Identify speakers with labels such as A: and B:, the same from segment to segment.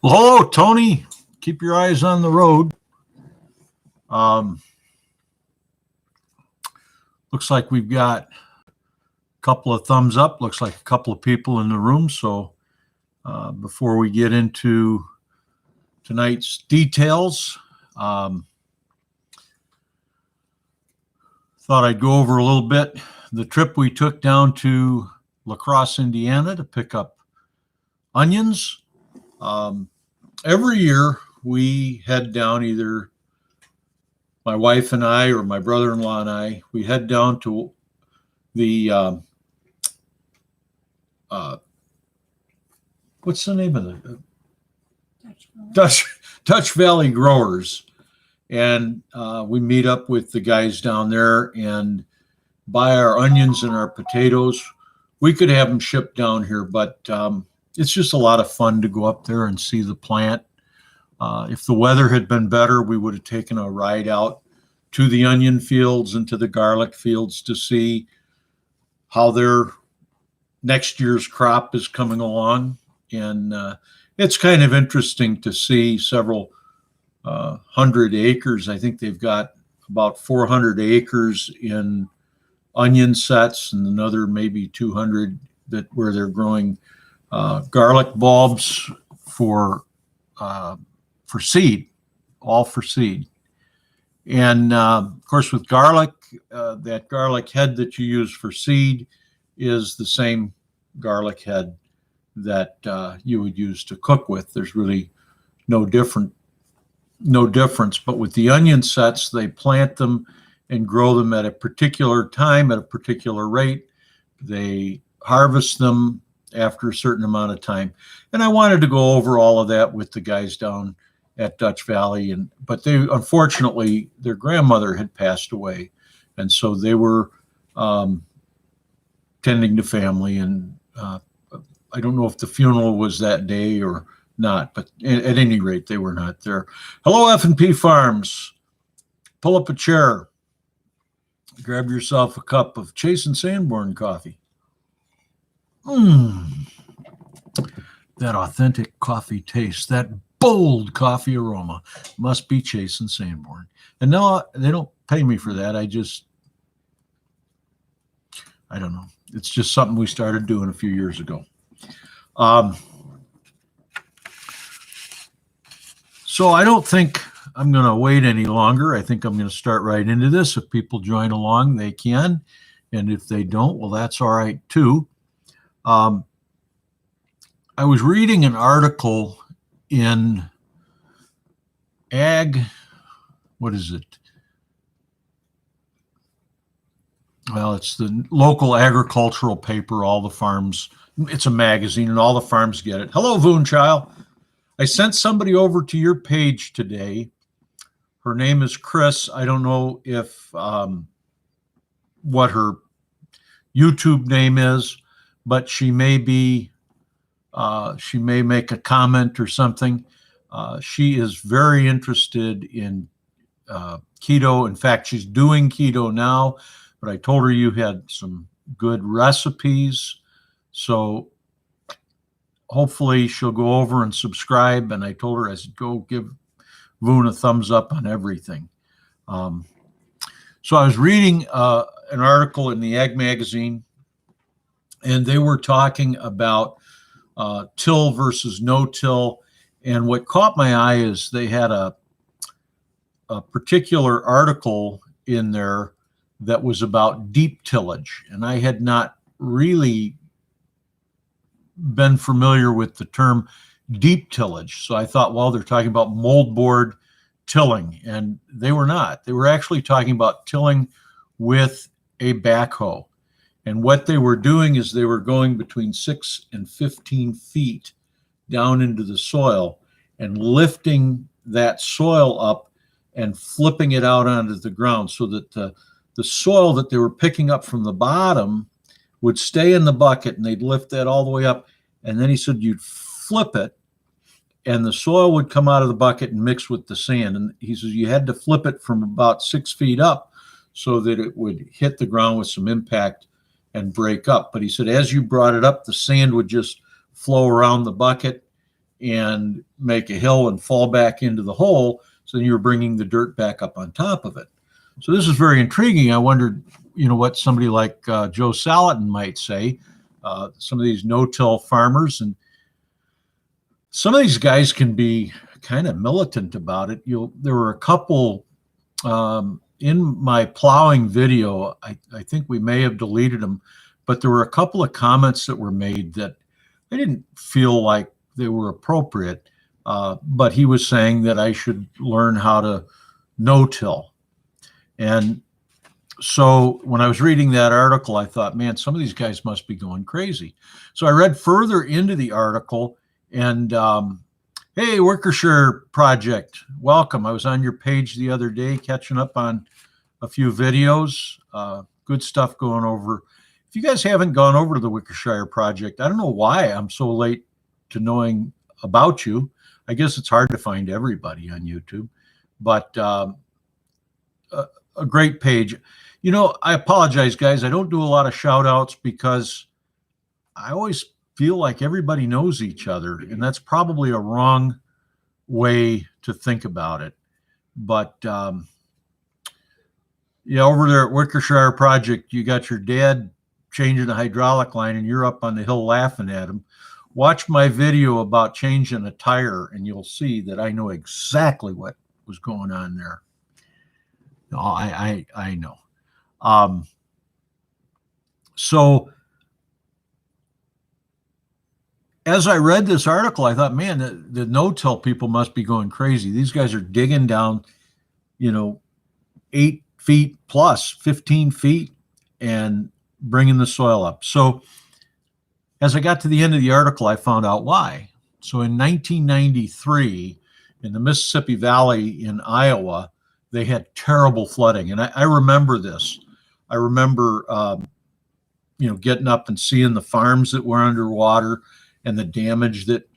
A: Well, hello, Tony. Keep your eyes on the road. Um, Looks like we've got a couple of thumbs up. Looks like a couple of people in the room. So before we get into tonight's details, thought I'd go over a little bit the trip we took down to La Crosse, Indiana to pick up onions. Every year we head down, either my wife and I or my brother-in-law and I, we head down to the what's the name of the Dutch Valley Growers, and we meet up with the guys down there and buy our onions and our potatoes. We could have them shipped down here, but it's just a lot of fun to go up there and see the plant. If the weather had been better, we would have taken a ride out to the onion fields and to the garlic fields to see how their next year's crop is coming along. And it's kind of interesting to see several hundred acres. I think they've got about 400 acres in onion sets and another maybe 200 where they're growing garlic bulbs for seed, all for seed. And of course, with garlic, that garlic head that you use for seed is the same garlic head that you would use to cook with. There's really no difference. But with the onion sets, they plant them and grow them at a particular time, at a particular rate. They harvest them after a certain amount of time. And I wanted to go over all of that with the guys down at Dutch Valley, but they, unfortunately, their grandmother had passed away, and so they were tending to family. And I don't know if the funeral was that day or not, but at any rate, they were not there. Hello, F&P Farms. Pull up a chair. Grab yourself a cup of Chase and Sanborn coffee. That authentic coffee taste, that bold coffee aroma must be Chase and Sanborn. And no, they don't pay me for that. I don't know. It's just something we started doing a few years ago. So I don't think I'm going to wait any longer. I think I'm going to start right into this. If people join along, they can. And if they don't, well, that's all right too. I was reading an article in what is it? Well, it's the local agricultural paper, all the farms. It's a magazine, and all the farms get it. Hello, Voonchild. I sent somebody over to your page today. Her name is Chris. I don't know if what her YouTube name is, but she may make a comment or something. She is very interested in keto. In fact, she's doing keto now, but I told her you had some good recipes. So hopefully she'll go over and subscribe. And I told her, I said, go give Voon a thumbs up on everything. So I was reading an article in the Ag Magazine, and they were talking about till versus no-till. And what caught my eye is they had a particular article in there that was about deep tillage. And I had not really been familiar with the term deep tillage. So I thought, well, they're talking about moldboard tilling. And they were not. They were actually talking about tilling with a backhoe. And what they were doing is they were going between 6 and 15 feet down into the soil and lifting that soil up and flipping it out onto the ground so that the soil that they were picking up from the bottom would stay in the bucket, and they'd lift that all the way up. And then he said you'd flip it, and the soil would come out of the bucket and mix with the sand. And he says you had to flip it from about 6 feet up so that it would hit the ground with some impact and break up. But he said as you brought it up, the sand would just flow around the bucket, and make a hill and fall back into the hole. So then you're bringing the dirt back up on top of it. So this is very intriguing. I wondered, what somebody like Joe Salatin might say. Some of these no-till farmers, and some of these guys can be kind of militant about it. There were a couple in my plowing video. I think we may have deleted them, but there were a couple of comments that were made that I didn't feel like they were appropriate. But he was saying that I should learn how to no-till. And so when I was reading that article, I thought, man, some of these guys must be going crazy. So I read further into the article, and hey, Worcestershire Project, welcome. I was on your page the other day catching up on a few videos. Good stuff going over. If you guys haven't gone over to the Worcestershire Project, I don't know why I'm so late to knowing about you. I guess it's hard to find everybody on YouTube, but a great page. I apologize, guys. I don't do a lot of shout outs because I always feel like everybody knows each other, and that's probably a wrong way to think about it. But yeah, over there at Worcestershire Project, you got your dad changing a hydraulic line, and you're up on the hill laughing at him. Watch my video about changing a tire, and you'll see that I know exactly what was going on there. No, I know. So as I read this article, I thought, man, the no-till people must be going crazy. These guys are digging down, 8 feet plus, 15 feet, and bringing the soil up. So as I got to the end of the article, I found out why. So in 1993, in the Mississippi Valley in Iowa, they had terrible flooding. And I remember this. I remember, getting up and seeing the farms that were underwater and the damage that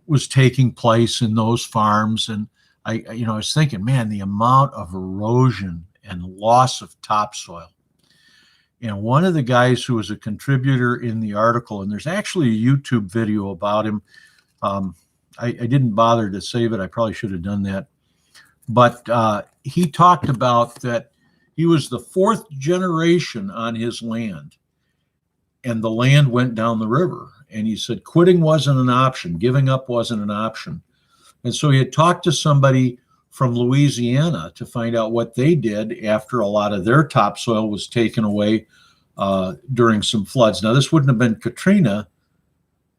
A: was taking place in those farms. And I was thinking, man, the amount of erosion and loss of topsoil. And one of the guys who was a contributor in the article, and there's actually a YouTube video about him. I didn't bother to save it. I probably should have done that. But he talked about that he was the 4th generation on his land, and the land went down the river. And he said quitting wasn't an option. Giving up wasn't an option. And so he had talked to somebody from Louisiana to find out what they did after a lot of their topsoil was taken away during some floods. Now, this wouldn't have been Katrina,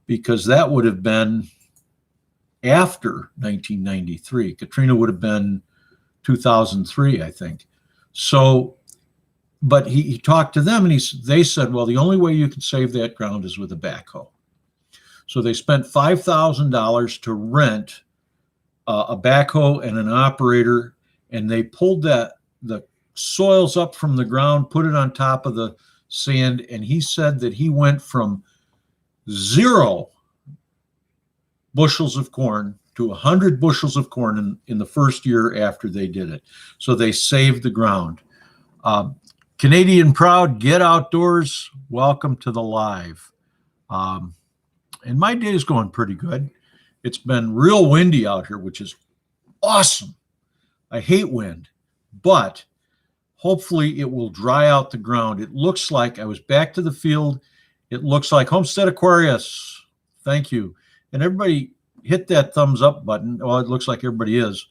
A: because that would have been after 1993. Katrina would have been 2003, I think. So, but he talked to them, and they said, well, the only way you can save that ground is with a backhoe. So they spent $5,000 to rent a backhoe and an operator, and they pulled the soils up from the ground, put it on top of the sand, and he said that he went from 0 bushels of corn to 100 bushels of corn in the first year after they did it. So they saved the ground. Canadian Proud, get outdoors. Welcome to the live. And my day is going pretty good. It's been real windy out here, which is awesome. I hate wind, but hopefully it will dry out the ground. It looks like, I was back to the field. It looks like Homestead Aquarius. Thank you. And everybody hit that thumbs up button. Well, it looks like everybody is.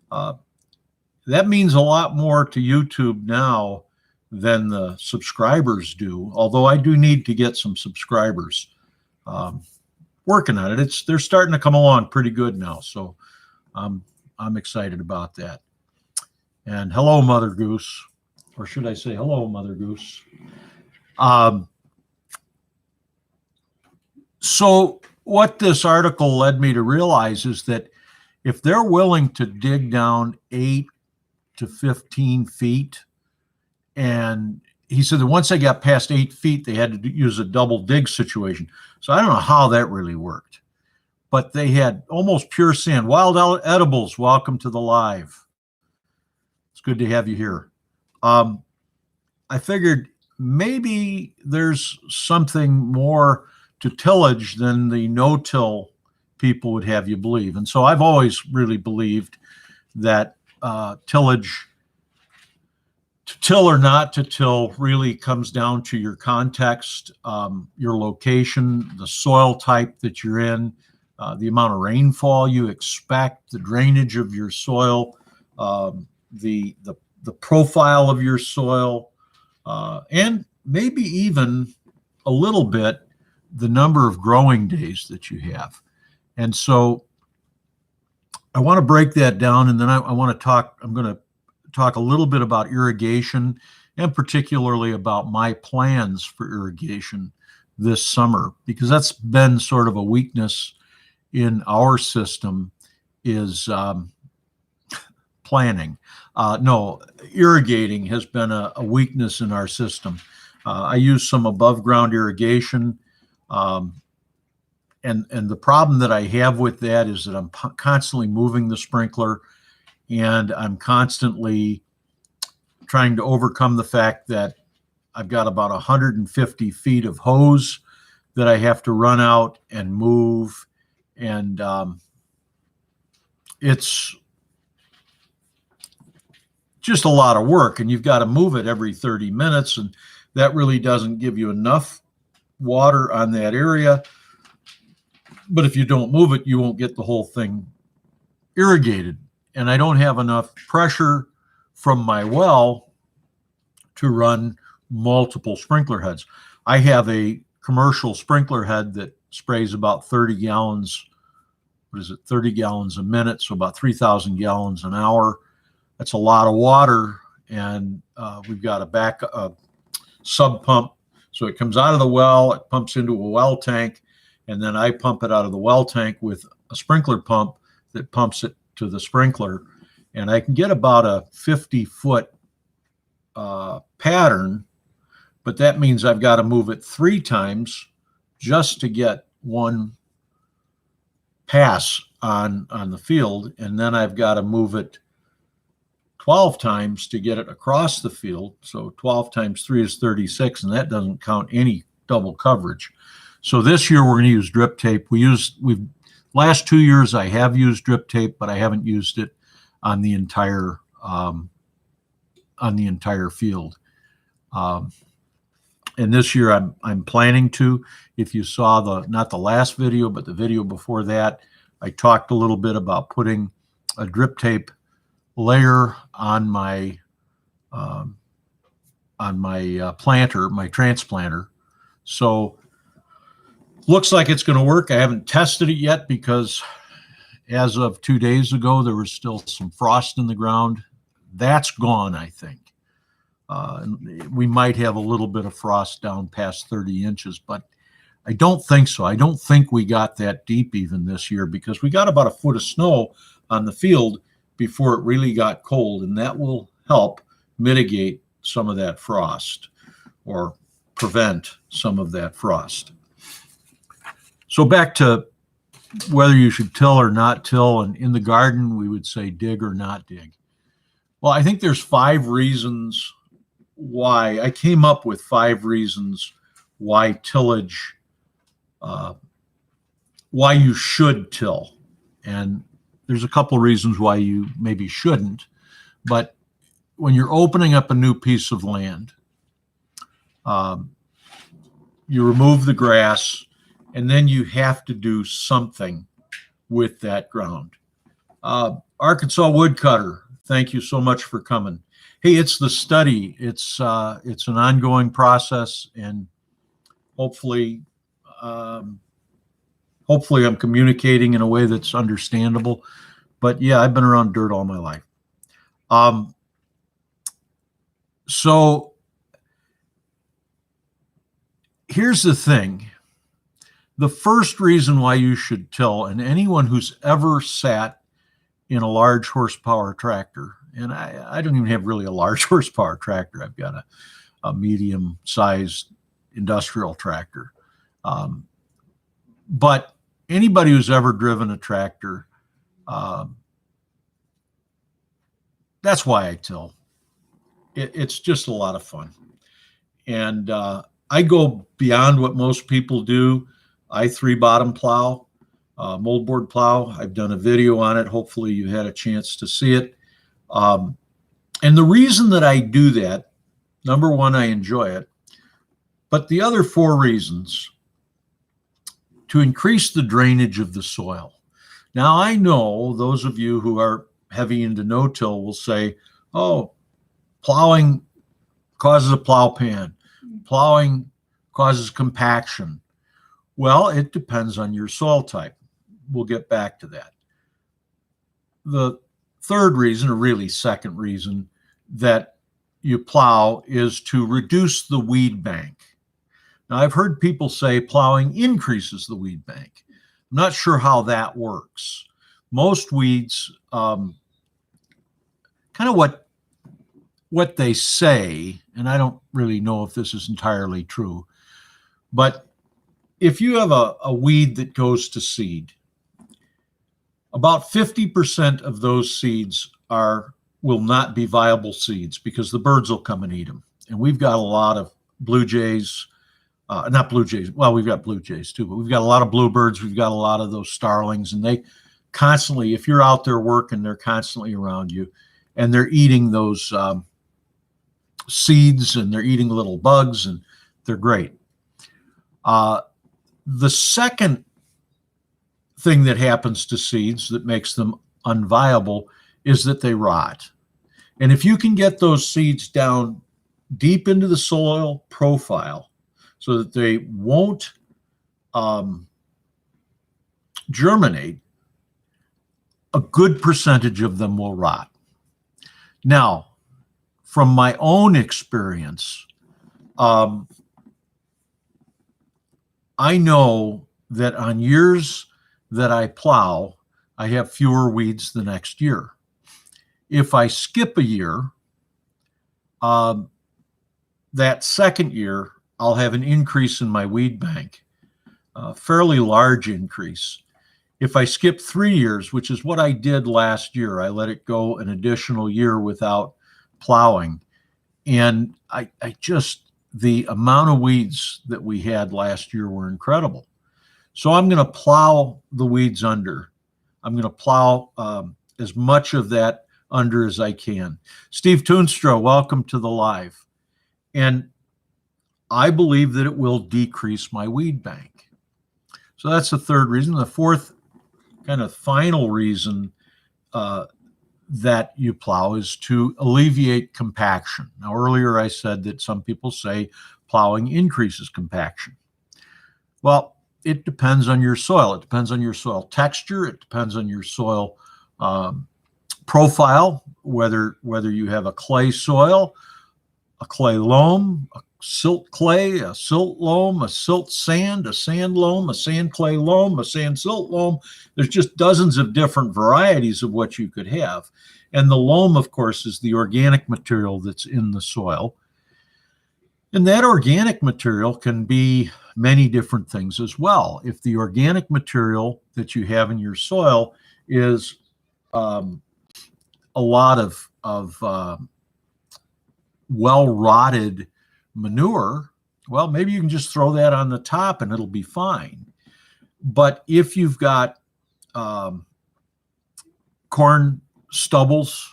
A: That means a lot more to YouTube now than the subscribers do, although I do need to get some subscribers. Working on it. They're starting to come along pretty good now, so I'm excited about that. And hello, Mother Goose, or should I say hello, Mother Goose. So what this article led me to realize is that if they're willing to dig down 8 to 15 feet, and he said that once they got past 8 feet, they had to use a double dig situation. So I don't know how that really worked, but they had almost pure sand. Wild Edibles, welcome to the live. It's good to have you here. I figured maybe there's something more to tillage than the no-till people would have you believe. And so I've always really believed that tillage, to till or not to till, really comes down to your context, your location, the soil type that you're in, the amount of rainfall you expect, the drainage of your soil, the profile of your soil, and maybe even a little bit the number of growing days that you have. And so I want to break that down, and then I'm going to talk a little bit about irrigation, and particularly about my plans for irrigation this summer, because that's been sort of a weakness in our system, is planning. No, irrigating has been a weakness in our system. I use some above ground irrigation. And the problem that I have with that is that I'm constantly moving the sprinkler, and I'm constantly trying to overcome the fact that I've got about 150 feet of hose that I have to run out and move. And it's just a lot of work, and you've got to move it every 30 minutes, and that really doesn't give you enough water on that area. But if you don't move it, you won't get the whole thing irrigated. And I don't have enough pressure from my well to run multiple sprinkler heads. I have a commercial sprinkler head that sprays about 30 gallons. What is it? 30 gallons a minute. So about 3,000 gallons an hour. That's a lot of water. And we've got a sub pump. So it comes out of the well, it pumps into a well tank, and then I pump it out of the well tank with a sprinkler pump that pumps it to the sprinkler. And I can get about a 50-foot pattern, but that means I've got to move it 3 times just to get one pass on the field. And then I've got to move it 12 times to get it across the field. So 12 times 3 is 36, and that doesn't count any double coverage. So this year we're going to use drip tape. Last 2 years I have used drip tape, but I haven't used it on the entire field. And this year I'm planning to. If you saw not the last video, but the video before that, I talked a little bit about putting a drip tape layer on my planter, my transplanter. So looks like it's going to work. I haven't tested it yet because as of 2 days ago, there was still some frost in the ground. That's gone, I think. We might have a little bit of frost down past 30 inches, but I don't think so. I don't think we got that deep even this year, because we got about a foot of snow on the field before it really got cold, and that will help mitigate some of that frost or prevent some of that frost. So back to whether you should till or not till, and in the garden we would say dig or not dig. Well, I think there's 5 reasons why. I came up with 5 reasons why tillage, why you should till. And there's a couple of reasons why you maybe shouldn't. But when you're opening up a new piece of land, you remove the grass, and then you have to do something with that ground. Arkansas Woodcutter, thank you so much for coming. Hey, it's the study. It's an ongoing process, and hopefully I'm communicating in a way that's understandable. But yeah, I've been around dirt all my life. So here's the thing. The first reason why you should till, and anyone who's ever sat in a large horsepower tractor, and I don't even have really a large horsepower tractor. I've got a medium-sized industrial tractor. But anybody who's ever driven a tractor, that's why I till. It's just a lot of fun. And I go beyond what most people do. I 3-bottom plow. moldboard plow. I've done a video on it. Hopefully you had a chance to see it. And the reason that I do that, number one, I enjoy it. But the other 4 reasons: to increase the drainage of the soil. Now, I know those of you who are heavy into no-till will say, oh, plowing causes a plow pan. Plowing causes compaction. Well, it depends on your soil type. We'll get back to that. The third reason, or really second reason, that you plow is to reduce the weed bank. Now, I've heard people say plowing increases the weed bank. I'm not sure how that works. Most weeds, kind of what they say, and I don't really know if this is entirely true, but if you have a weed that goes to seed, about 50% of those seeds will not be viable seeds because the birds will come and eat them. And we've got a lot of blue jays, not blue jays. Well, we've got blue jays too, but we've got a lot of bluebirds. We've got a lot of those starlings, and they constantly, if you're out there working, they're constantly around you, and they're eating those seeds, and they're eating little bugs, and they're great. The second thing that happens to seeds that makes them unviable is that they rot. And if you can get those seeds down deep into the soil profile so that they won't germinate, a good percentage of them will rot. Now, from my own experience, I know that on years that I plow, I have fewer weeds the next year. If I skip a year, that second year, I'll have an increase in my weed bank, a fairly large increase. If I skip 3 years, which is what I did last year, I let it go an additional year without plowing. And I just, the amount of weeds that we had last year were incredible. So I'm going to plow the weeds under. I'm going to plow as much of that under as I can. Steve Toonstra, welcome to the live. And I believe that it will decrease my weed bank. So that's the third reason. The fourth kind of final reason that you plow is to alleviate compaction. Now, earlier I said that some people say plowing increases compaction. Well, it depends on your soil. It depends on your soil texture. It depends on your soil profile, whether you have a clay soil, a clay loam, a silt clay, a silt loam, a silt sand, a sand loam, a sand clay loam, a sand silt loam. There's just dozens of different varieties of what you could have. And the loam, of course, is the organic material that's in the soil. And that organic material can be many different things as well. If the organic material that you have in your soil is a lot of well-rotted manure, well, maybe you can just throw that on the top and it'll be fine. But if you've got corn stubbles,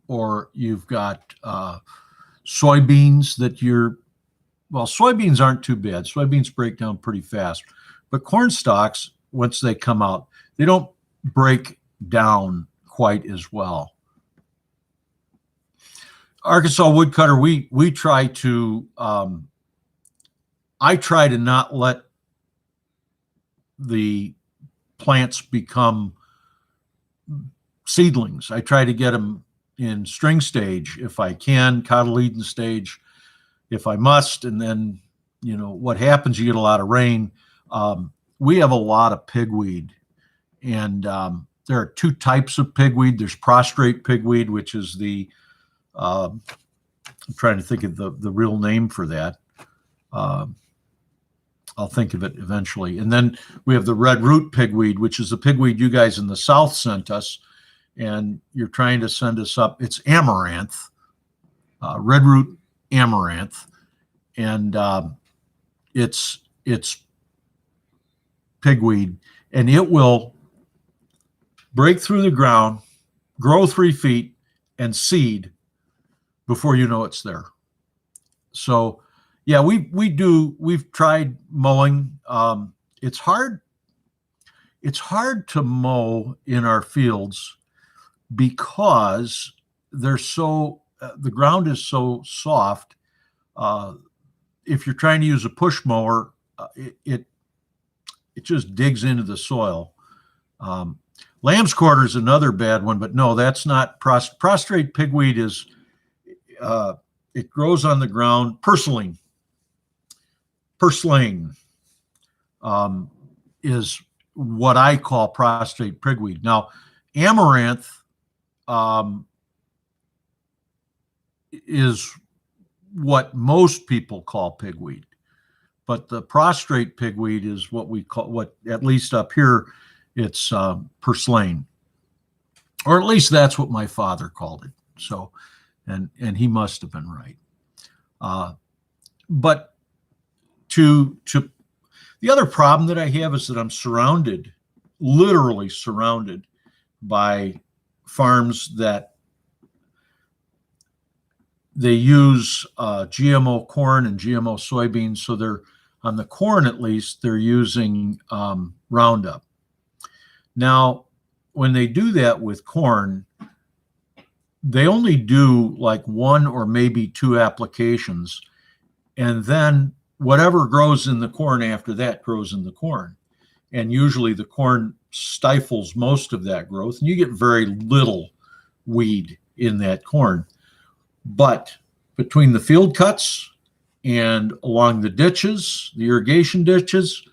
A: or you've got soybeans that well, soybeans aren't too bad. Soybeans break down pretty fast. But corn stalks, once they come out, they don't break down quite as well. Arkansas woodcutter, we try to, I try to not let the plants become seedlings. I try to get them in string stage if I can, cotyledon stage if I must, and then, you know, what happens, you get a lot of rain. We have a lot of pigweed, and there are 2 types of pigweed. There's prostrate pigweed, which is the, I'm trying to think of the real name for that. I'll think of it eventually. And then we have the red root pigweed, which is the pigweed you guys in the South sent us, and you're trying to send us up. It's amaranth, red root amaranth, and it's pigweed, and it will break through the ground, grow 3 feet, and seed before you know it's there. So, yeah, we've tried mowing. It's hard. It's hard to mow in our fields because they're so the ground is so soft. If you're trying to use a push mower, it just digs into the soil. Lamb's quarter is another bad one, but no, that's not prostrate pigweed. Is it grows on the ground. Purslane is what I call prostrate pigweed. Now, amaranth is what most people call pigweed, but the prostrate pigweed is what we call, what at least up here, it's purslane, or at least that's what my father called it. So, and he must have been right. But to the other problem that I have is that I'm surrounded, literally surrounded by farms that they use GMO corn and GMO soybeans. So they're, on the corn at least, they're using Roundup. Now, when they do that with corn, they only do like 1 or maybe 2 applications, and then whatever grows in the corn after that grows in the corn. And usually the corn stifles most of that growth, and you get very little weed in that corn. But between the field cuts and along the ditches, the irrigation ditches,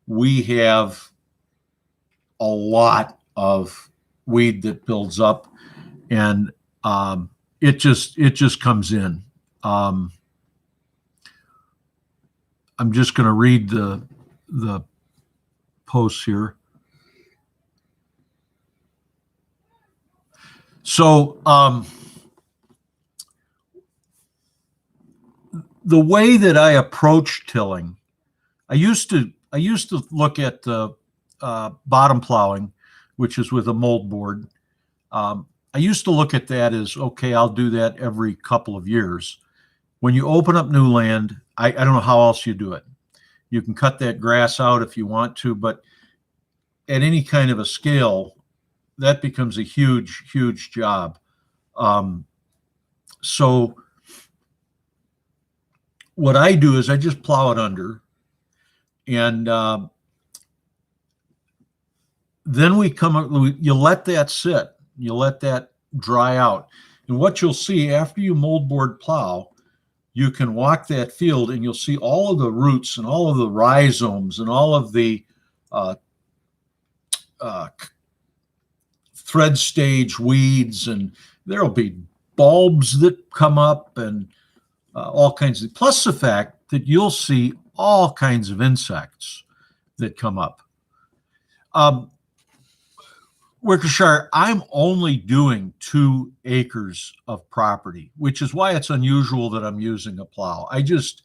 A: we have a lot of weed that builds up, and it just comes in. I'm just going to read the posts here. So the way that I approach tilling, I used to look at the bottom plowing, which is with a mold board. I used to look at that as, okay, I'll do that every couple of years. When you open up new land, I don't know how else you do it. You can cut that grass out if you want to, but at any kind of a scale, that becomes a huge, huge job. So what I do is I just plow it under, and then you let that sit, you let that dry out. And what you'll see after you moldboard plow, you can walk that field and you'll see all of the roots and all of the rhizomes and all of the thread stage weeds, and there'll be bulbs that come up and all kinds of, plus the fact that you'll see all kinds of insects that come up. Worcestershire, I'm only doing 2 acres of property, which is why it's unusual that I'm using a plow. I just,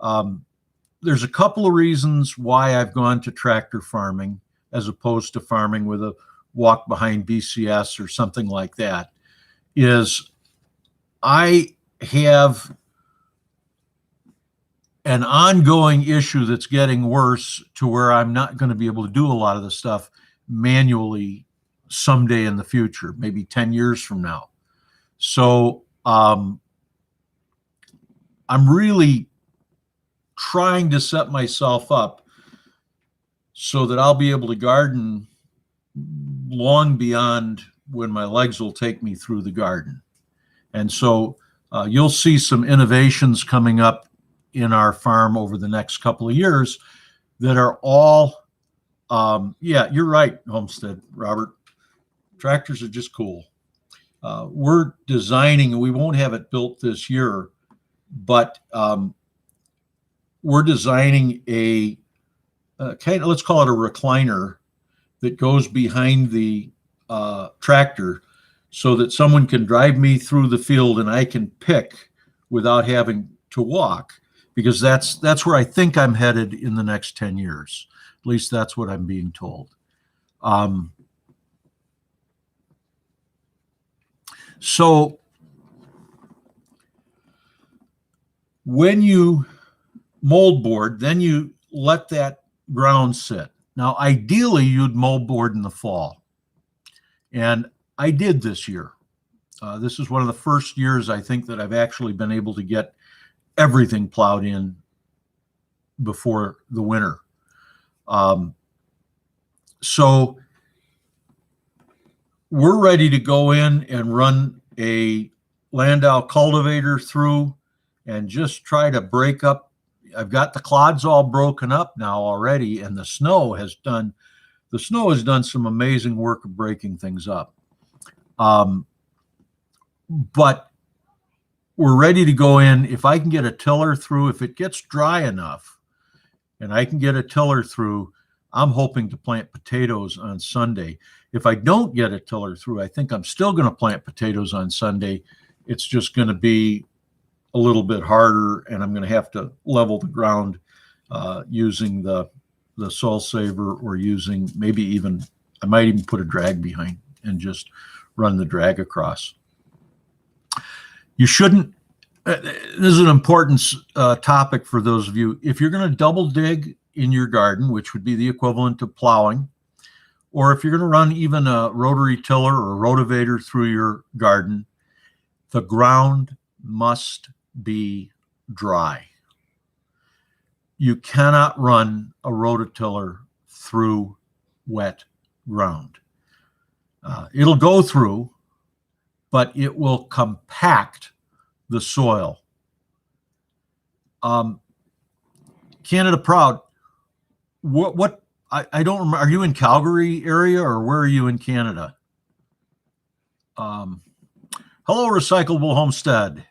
A: there's a couple of reasons why I've gone to tractor farming as opposed to farming with a walk behind BCS or something like that, is I have an ongoing issue that's getting worse to where I'm not going to be able to do a lot of the stuff manually someday in the future, maybe 10 years from now. So I'm really trying to set myself up so that I'll be able to garden long beyond when my legs will take me through the garden. And so you'll see some innovations coming up in our farm over the next couple of years that are all, yeah, you're right, Homestead, Robert. Tractors are just cool. We're designing, and we won't have it built this year, but we're designing a kind of, let's call it a recliner that goes behind the tractor so that someone can drive me through the field and I can pick without having to walk, because that's where I think I'm headed in the next 10 years. At least that's what I'm being told. So when you mold board, then you let that ground sit. Now, ideally, you'd mold board in the fall. And I did this year. This is one of the first years, I think, that I've actually been able to get everything plowed in before the winter. So we're ready to go in and run a Landau cultivator through and just try to break up. I've got the clods all broken up now already, and the snow has done some amazing work of breaking things up. But we're ready to go in. If I can get a tiller through, if it gets dry enough and I can get a tiller through, I'm hoping to plant potatoes on Sunday. If I don't get a tiller through, I think I'm still going to plant potatoes on Sunday. It's just going to be a little bit harder, and I'm going to have to level the ground using the soil saver, or using maybe even, I might even put a drag behind and just run the drag across. You shouldn't, this is an important topic for those of you. If you're going to double dig in your garden, which would be the equivalent of plowing, or if you're going to run even a rotary tiller or a rotavator through your garden, the ground must be dry. You cannot run a rototiller through wet ground. It'll go through, but it will compact the soil. Canada Proud, what I don't remember, are you in Calgary area, or where are you in Canada? Hello, Recyclable Homestead.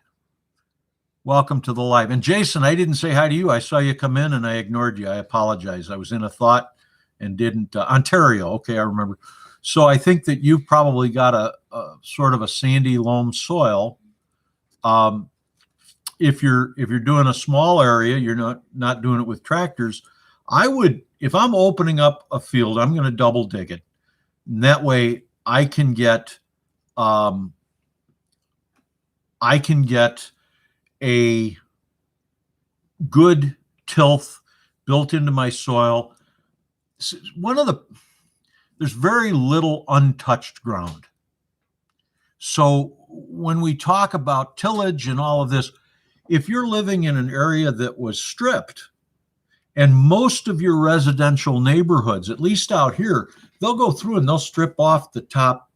A: Welcome to the live. And Jason, I didn't say hi to you. I saw you come in and I ignored you. I apologize. I was in a thought and didn't. Ontario. Okay, I remember. So I think that you probably got a sort of a sandy loam soil. If you're doing a small area, you're not doing it with tractors. I would, if I'm opening up a field, I'm going to double dig it. And that way I can get a good tilth built into my soil. There's very little untouched ground. So when we talk about tillage and all of this, if you're living in an area that was stripped, and most of your residential neighborhoods, at least out here, they'll go through and they'll strip off the top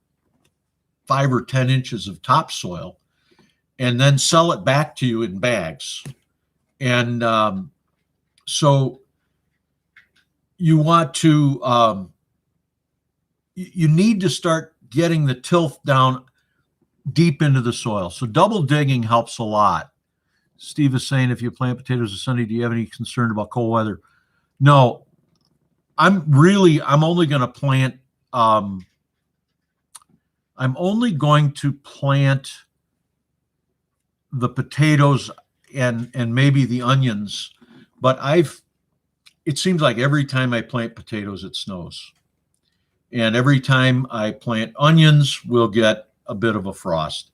A: 5 or 10 inches of topsoil and then sell it back to you in bags. And so you want to, you need to start getting the tilth down deep into the soil. So double digging helps a lot. Steve is saying, if you plant potatoes this Sunday, do you have any concern about cold weather? No, I'm only going to plant, I'm only going to plant the potatoes and maybe the onions, but it seems like every time I plant potatoes, it snows. And every time I plant onions, we'll get a bit of a frost.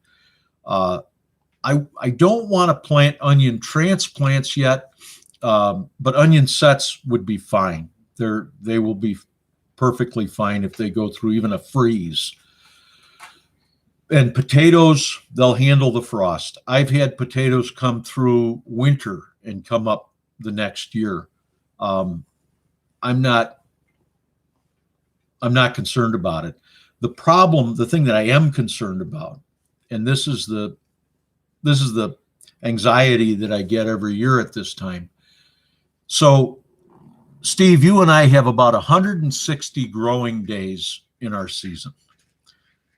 A: I don't want to plant onion transplants yet, but onion sets would be fine. They will be perfectly fine if they go through even a freeze. And potatoes, they'll handle the frost. I've had potatoes come through winter and come up the next year. I'm not concerned about it. The thing that I am concerned about, and this is the anxiety that I get every year at this time. So, Steve, you and I have about 160 growing days in our season.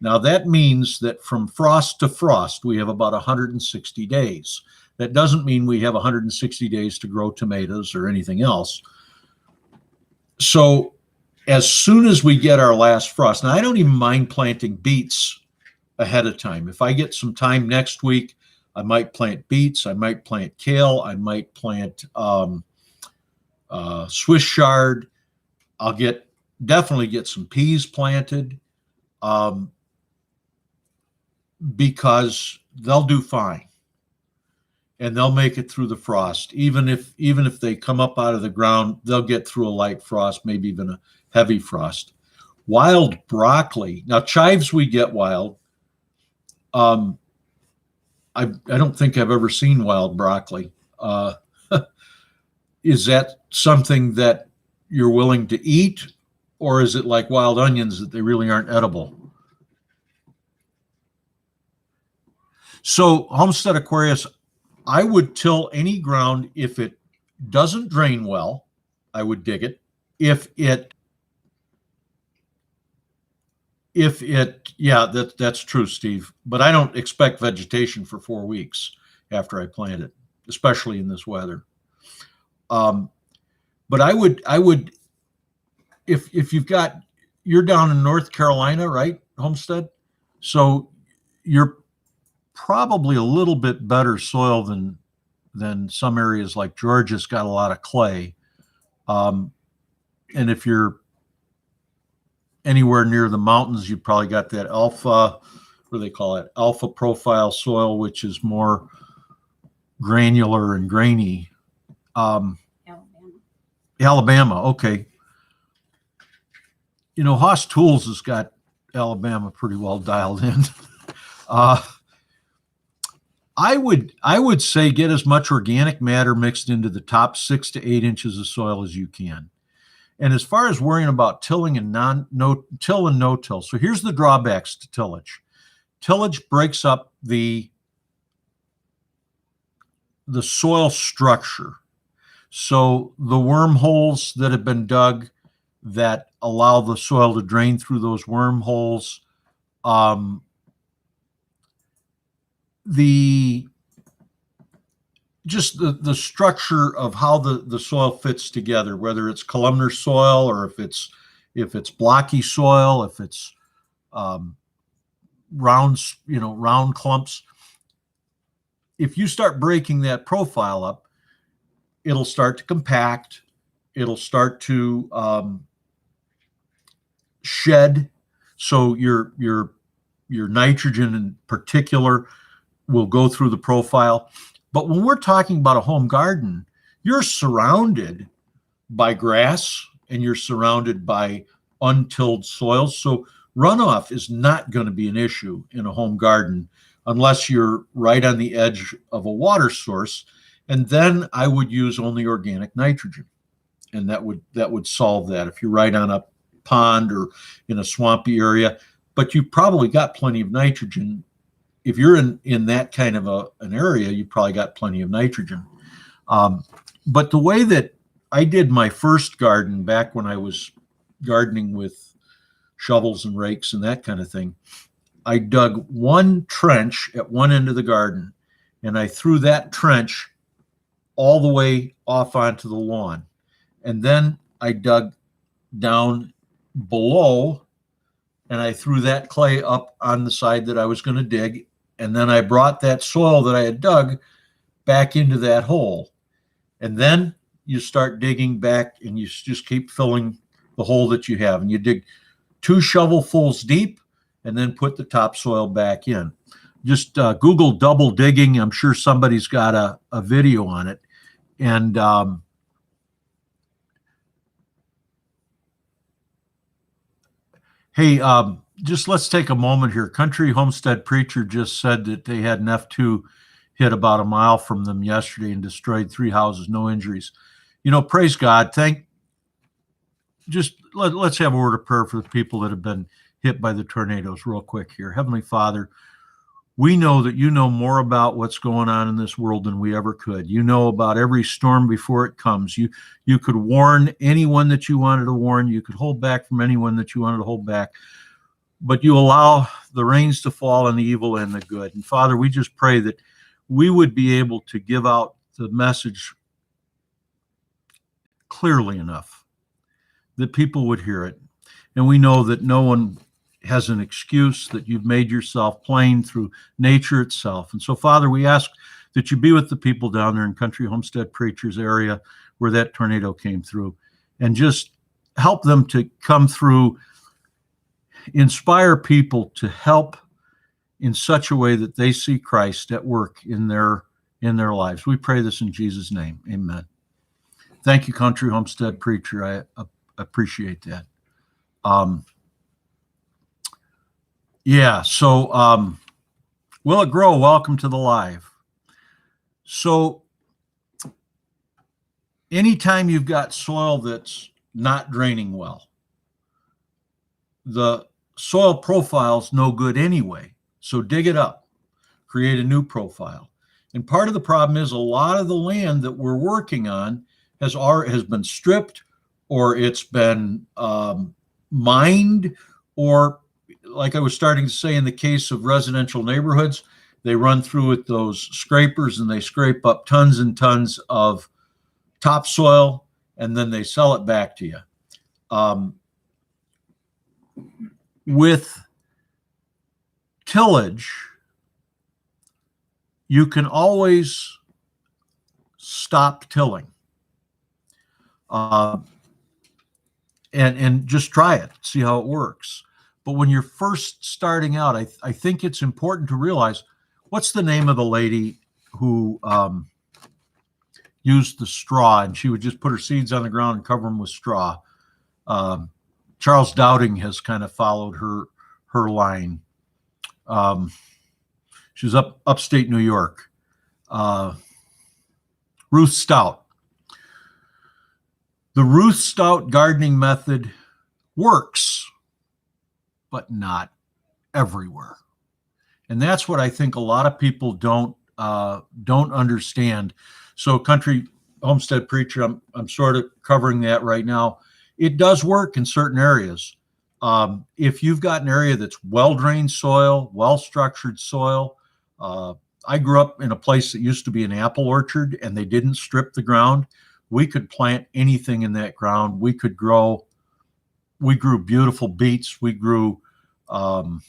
A: Now, that means that from frost to frost, we have about 160 days. That doesn't mean we have 160 days to grow tomatoes or anything else. So as soon as we get our last frost, now I don't even mind planting beets ahead of time. If I get some time next week, I might plant beets, I might plant kale, I might plant Swiss chard. I'll get definitely get some peas planted, um, because they'll do fine and they'll make it through the frost. Even if they come up out of the ground, they'll get through a light frost, maybe even a heavy frost. Wild broccoli. Now, chives we get wild. Um, I don't think I've ever seen wild broccoli. Is that something that you're willing to eat, or is it like wild onions that they really aren't edible? So, Homestead Aquarius, I would till any ground if it doesn't drain well. I would dig it. If it, yeah, that's true, Steve. But I don't expect vegetation for 4 weeks after I plant it, especially in this weather. Um, but I would, if you're down in North Carolina, right, Homestead? So you're probably a little bit better soil than some areas like Georgia's got a lot of clay. Um, and if you're anywhere near the mountains, you probably got that alpha, what do they call it? Alpha profile soil, which is more granular and grainy. Alabama, okay. Haas Tools has got Alabama pretty well dialed in. uh, I would say get as much organic matter mixed into the top 6 to 8 inches of soil as you can. And as far as worrying about tilling and no-till and no-till, so here's the drawbacks to tillage. Tillage breaks up the soil structure. So the wormholes that have been dug that allow the soil to drain through those wormholes, the structure of how the soil fits together, whether it's columnar soil or if it's blocky soil, if it's round clumps. If you start breaking that profile up, it'll start to compact. It'll start to shed. So your nitrogen in particular will go through the profile. But when we're talking about a home garden, you're surrounded by grass and you're surrounded by untilled soils. So runoff is not going to be an issue in a home garden unless you're right on the edge of a water source. And then I would use only organic nitrogen. And that would solve that if you're right on a pond or in a swampy area. But you probably got plenty of nitrogen. If you're in that kind of an area, you probably got plenty of nitrogen. But the way that I did my first garden back when I was gardening with shovels and rakes and that kind of thing, I dug one trench at one end of the garden, and I threw that trench all the way off onto the lawn. And then I dug down below, and I threw that clay up on the side that I was going to dig. And then I brought that soil that I had dug back into that hole. And then you start digging back, and you just keep filling the hole that you have. And you dig 2 shovelfuls deep and then put the topsoil back in. Just Google double digging. I'm sure somebody's got a video on it. And hey, just let's take a moment here. Country Homestead Preacher just said that they had an F2 hit about a mile from them yesterday and destroyed 3 houses, no injuries. Praise God. Let's have a word of prayer for the people that have been hit by the tornadoes real quick here. Heavenly Father, we know that you know more about what's going on in this world than we ever could. You know about every storm before it comes. You could warn anyone that you wanted to warn. You could hold back from anyone that you wanted to hold back. But you allow the rains to fall on the evil and the good. And Father, we just pray that we would be able to give out the message clearly enough that people would hear it. And we know that no one has an excuse, that you've made yourself plain through nature itself. And so, Father, we ask that you be with the people down there in Country Homestead Preachers area where that tornado came through, and just help them to come through, inspire people to help in such a way that they see Christ at work in their lives. We pray this in Jesus' name. Amen. Thank you, Country Homestead Preacher. I appreciate that. So Will It Grow? Welcome to the live. So anytime you've got soil that's not draining well, the soil profile's no good anyway. So dig it up, create a new profile. And part of the problem is a lot of the land that we're working on has been stripped, or it's been mined, or like I was starting to say, in the case of residential neighborhoods, they run through with those scrapers and they scrape up tons and tons of topsoil, and then they sell it back to you. With tillage, you can always stop tilling and just try it, see how it works. But when you're first starting out, I think it's important to realize, what's the name of the lady who used the straw, and she would just put her seeds on the ground and cover them with straw? Charles Dowding has kind of followed her line. She's upstate New York. Ruth Stout. The Ruth Stout gardening method works, but not everywhere. And that's what I think a lot of people don't understand. So, Country Homestead Preacher, I'm sort of covering that right now. It does work in certain areas. If you've got an area that's well-drained soil, well-structured soil. I grew up in a place that used to be an apple orchard, and they didn't strip the ground. We could plant anything in that ground. We grew beautiful beets. We grew, well,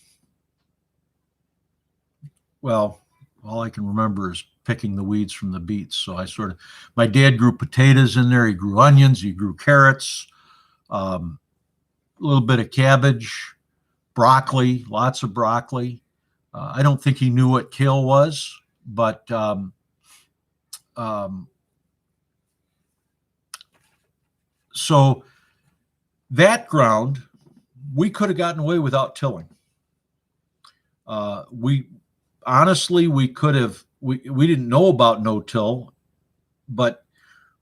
A: all I can remember is picking the weeds from the beets. So my dad grew potatoes in there. He grew onions. He grew carrots, a little bit of cabbage, broccoli, lots of broccoli. I don't think he knew what kale was, but so that ground, we could have gotten away without tilling. We could have, we didn't know about no-till, but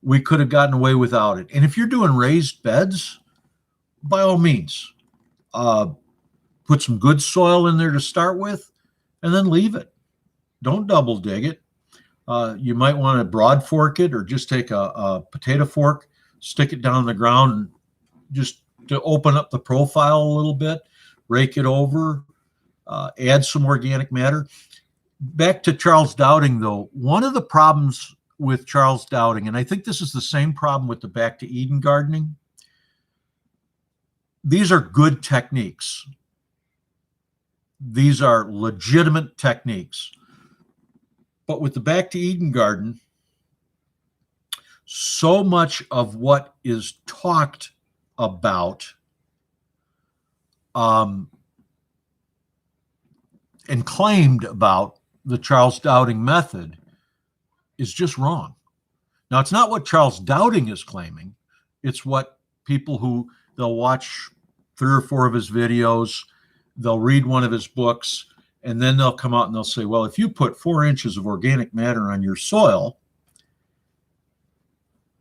A: we could have gotten away without it. And if you're doing raised beds, by all means, put some good soil in there to start with, and then leave it. Don't double dig it. You might want to broad fork it, or just take a potato fork, stick it down in the ground, and just to open up the profile a little bit, rake it over, add some organic matter. Back to Charles Dowding, though, one of the problems with Charles Dowding, and I think this is the same problem with the Back to Eden gardening, these are good techniques. These are legitimate techniques. But with the Back to Eden garden, so much of what is talked about and claimed about the Charles Dowding method is just wrong. Now, it's not what Charles Dowding is claiming. It's what people who, they'll watch 3 or 4 of his videos, they'll read one of his books, and then they'll come out and they'll say, well, if you put 4 inches of organic matter on your soil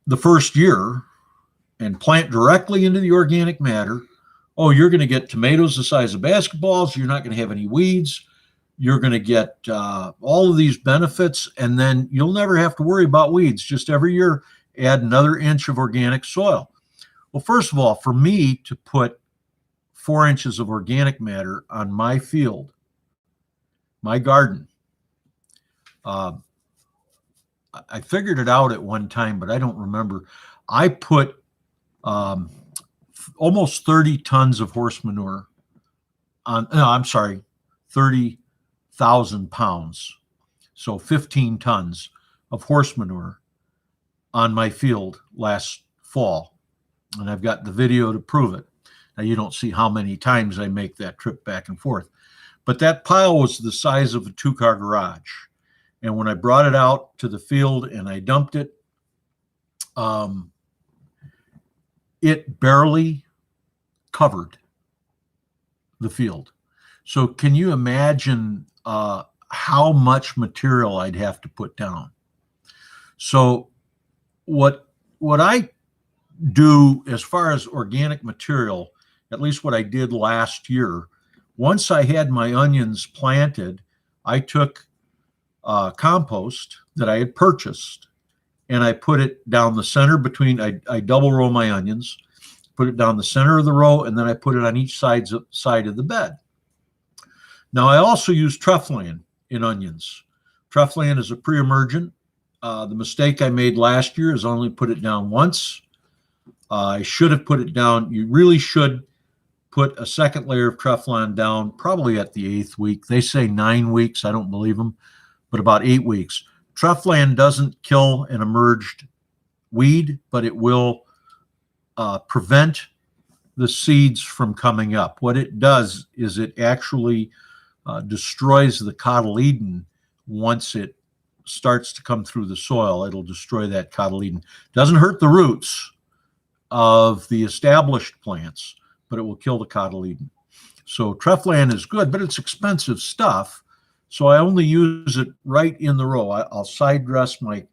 A: the first year and plant directly into the organic matter, oh, you're going to get tomatoes the size of basketballs. You're not going to have any weeds. You're going to get all of these benefits, and then you'll never have to worry about weeds. Just every year, add another inch of organic soil. Well, first of all, for me to put 4 inches of organic matter on my field, my garden, I figured it out at one time, but I don't remember. I put almost 30 tons of horse manure on, no, I'm sorry, 30,000 pounds. So 15 tons of horse manure on my field last fall. And I've got the video to prove it. Now, you don't see how many times I make that trip back and forth. But that pile was the size of a 2-car garage. And when I brought it out to the field and I dumped it, it barely covered the field. So can you imagine how much material I'd have to put down? So what I do as far as organic material, at least what I did last year, once I had my onions planted, I took compost that I had purchased and I put it down the center between, I double row my onions, put it down the center of the row, and then I put it on each side of the bed. Now, I also use Truffland in onions. Truffland is a pre-emergent. The mistake I made last year is only put it down once. I should have put it down. You really should put a second layer of Truffland down probably at the 8th week. They say 9 weeks. I don't believe them, but about 8 weeks. Truffland doesn't kill an emerged weed, but it will prevent the seeds from coming up. What it does is it actually destroys the cotyledon once it starts to come through the soil. It'll destroy that cotyledon. Doesn't hurt the roots of the established plants, but it will kill the cotyledon. So Truffland is good, but it's expensive stuff. So I only use it right in the row. I'll side dress my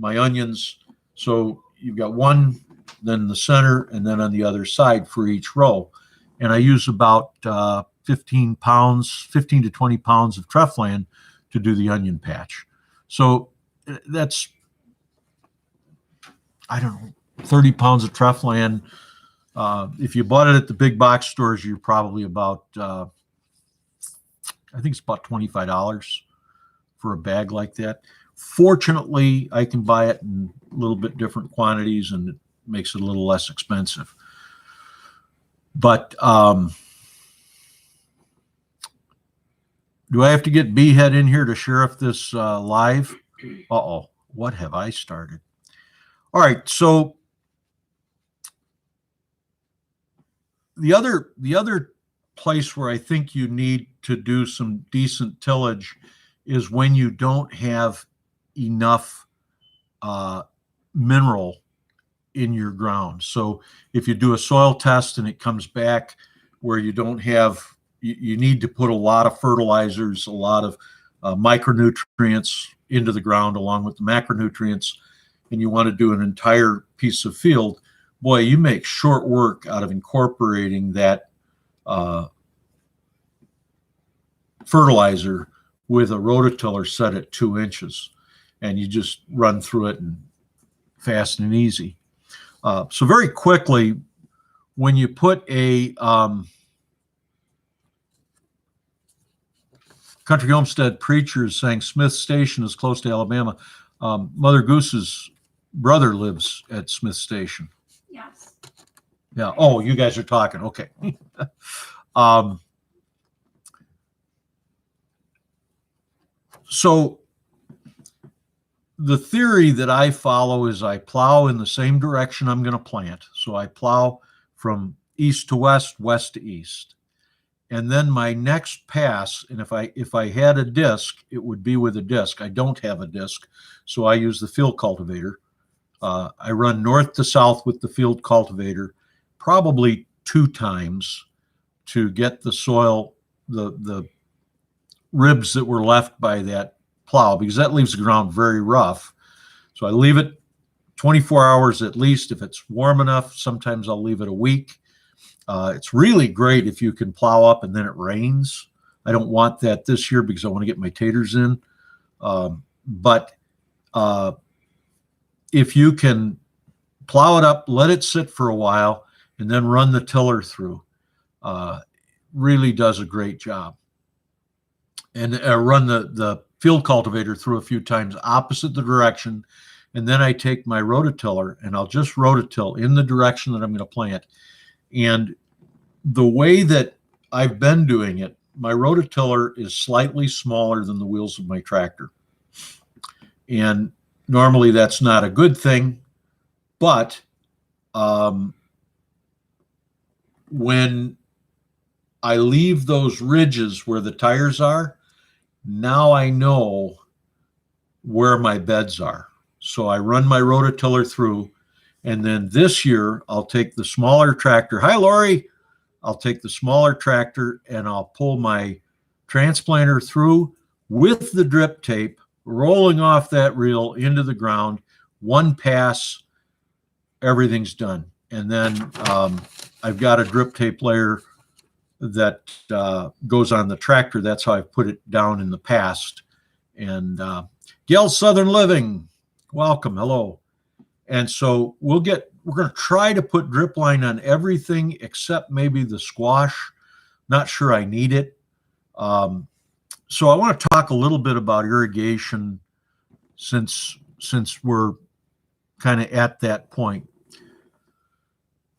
A: onions. So you've got one, then the center, and then on the other side for each row. And I use about 15 to 20 pounds of Truffland to do the onion patch. So that's, I don't know, 30 pounds of Truffland. If you bought it at the big box stores, you're probably about, I think it's about $25 for a bag like that. Fortunately, I can buy it in a little bit different quantities, and it makes it a little less expensive. But do I have to get Beehead in here to sheriff this live? Uh-oh, what have I started? All right, so the other place where I think you need to do some decent tillage is when you don't have enough mineral in your ground. So if you do a soil test and it comes back where you don't have, you need to put a lot of fertilizers, a lot of micronutrients into the ground along with the macronutrients, and you want to do an entire piece of field, boy, you make short work out of incorporating that fertilizer with a rototiller set at 2 inches, and you just run through it and fast and easy. So very quickly, when you put a Country Homestead Preacher is saying Smith Station is close to Alabama. Mother Goose's brother lives at Smith Station.
B: Yes.
A: Yeah. Oh, you guys are talking. Okay. So the theory that I follow is I plow in the same direction I'm going to plant. So I plow from east to west, west to east. And then my next pass, and if I had a disc, it would be with a disc. I don't have a disc, so I use the field cultivator. I run north to south with the field cultivator, probably 2 times to get the soil, the ribs that were left by that plow, because that leaves the ground very rough. So I leave it 24 hours at least. If it's warm enough, sometimes I'll leave it a week. It's really great if you can plow up and then it rains. I don't want that this year because I want to get my taters in. But if you can plow it up, let it sit for a while, and then run the tiller through, really does a great job. And run the field cultivator through a few times opposite the direction, and then I take my rototiller and I'll just rototill in the direction that I'm going to plant. And the way that I've been doing it, my rototiller is slightly smaller than the wheels of my tractor. And normally that's not a good thing, but when I leave those ridges where the tires are, now I know where my beds are. So I run my rototiller through, and then this year I'll take the smaller tractor. Hi, Lori. I'll take the smaller tractor and I'll pull my transplanter through with the drip tape, rolling off that reel into the ground. One pass, everything's done. And then I've got a drip tape layer that goes on the tractor. That's how I've put it down in the past. And Gail Southern Living, welcome, hello. And so we're going to try to put drip line on everything except maybe the squash. Not sure I need it. So I want to talk a little bit about irrigation since we're kind of at that point.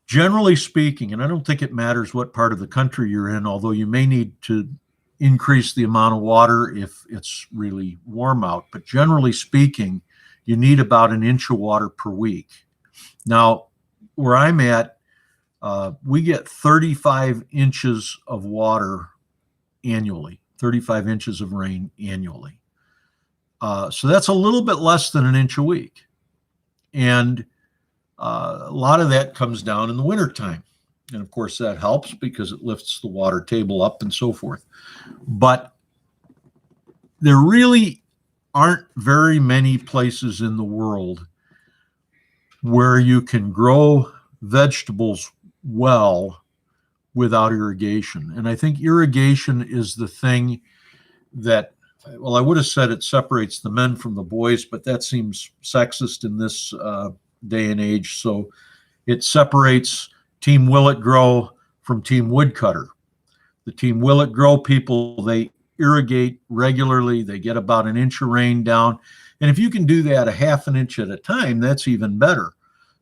A: Generally speaking, and I don't think it matters what part of the country you're in, although you may need to increase the amount of water if it's really warm out, but generally speaking, you need about an inch of water per week. Now, where I'm at, we get 35 inches of water annually, 35 inches of rain annually. So that's a little bit less than an inch a week. And a lot of that comes down in the wintertime. And of course, that helps because it lifts the water table up and so forth. But there really aren't very many places in the world where you can grow vegetables well without irrigation. And I think irrigation is the thing that, well, I would have said it separates the men from the boys, but that seems sexist in this day and age. So it separates Team Will It Grow from Team Woodcutter. The Team Will It Grow people, they irrigate regularly. They get about an inch of rain down. And if you can do that a half an inch at a time, that's even better.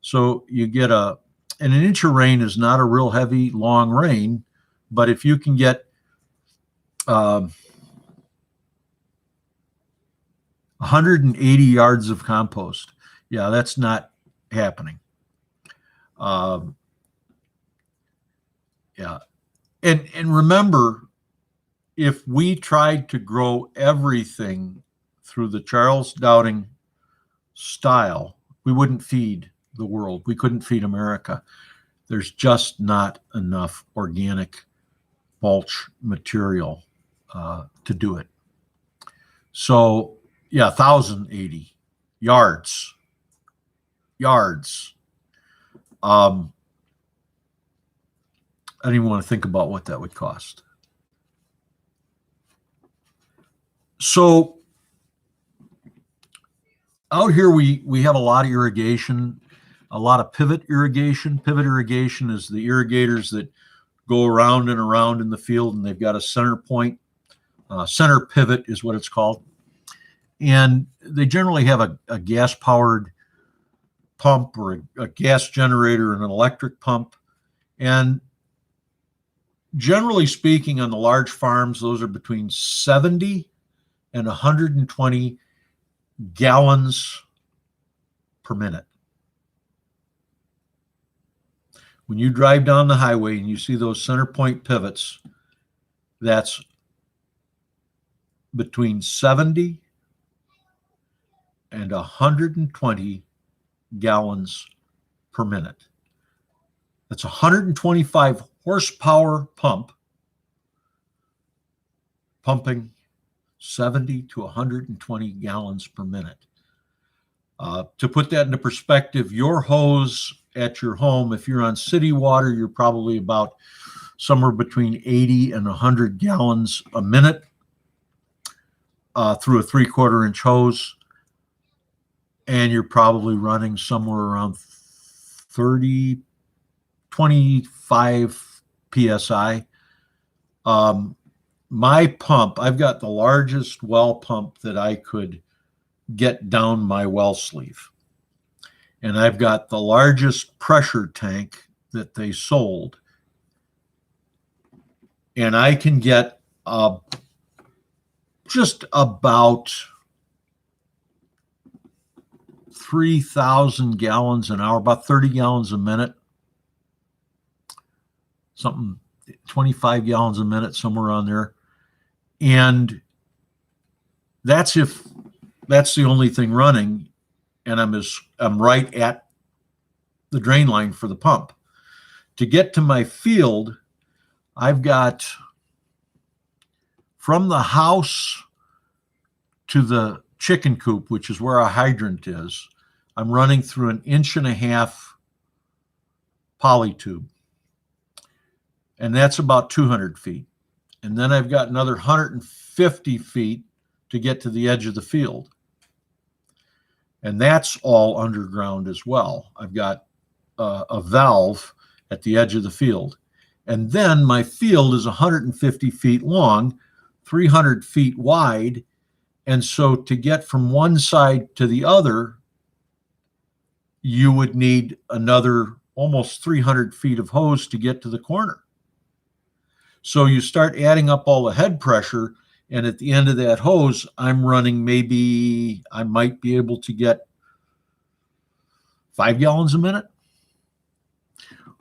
A: So you get and an inch of rain is not a real heavy, long rain, but if you can get 180 yards of compost, yeah, that's not happening. Yeah. And remember, if we tried to grow everything through the Charles Dowding style, we wouldn't feed the world. We couldn't feed America. There's just not enough organic mulch material to do it. So, yeah, 1,080 yards. I don't even want to think about what that would cost. So out here we have a lot of irrigation, a lot of pivot irrigation. Pivot irrigation is the irrigators that go around and around in the field, and they've got a center point. Center pivot is what it's called. And they generally have a gas-powered pump or a gas generator and an electric pump. And generally speaking, on the large farms, those are between 70 and 120 gallons per minute. When you drive down the highway and you see those center point pivots, that's between 70 and 120 gallons per minute. That's 125 horsepower pump pumping 70 to 120 gallons per minute. To put that into perspective, your hose at your home, if you're on city water, you're probably about somewhere between 80 and 100 gallons a minute through a 3/4 inch hose. And you're probably running somewhere around 25 PSI. My pump, I've got the largest well pump that I could get down my well sleeve. And I've got the largest pressure tank that they sold. And I can get just about 3,000 gallons an hour, about 30 gallons a minute. something 25 gallons a minute, somewhere on there. And that's if that's the only thing running, and I'm right at the drain line for the pump. To get to my field, I've got from the house to the chicken coop, which is where our hydrant is, I'm running through an 1.5-inch poly tube. And that's about 200 feet. And then I've got another 150 feet to get to the edge of the field. And that's all underground as well. I've got a valve at the edge of the field. And then my field is 150 feet long, 300 feet wide. And so to get from one side to the other, you would need another almost 300 feet of hose to get to the corner. So you start adding up all the head pressure, and at the end of that hose, I'm running maybe, I might be able to get 5 gallons a minute.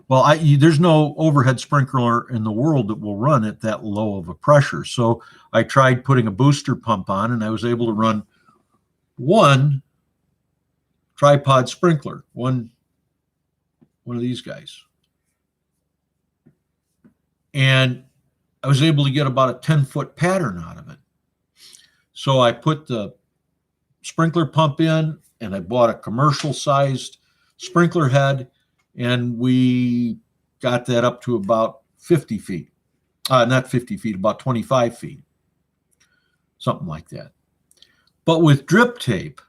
A: Well, there's no overhead sprinkler in the world that will run at that low of a pressure. So I tried putting a booster pump on, and I was able to run one tripod sprinkler, one of these guys. And I was able to get about a 10-foot pattern out of it. So I put the sprinkler pump in, and I bought a commercial-sized sprinkler head, and we got that up to about 50 feet. Not 50 feet, about 25 feet. Something like that. But with drip tape,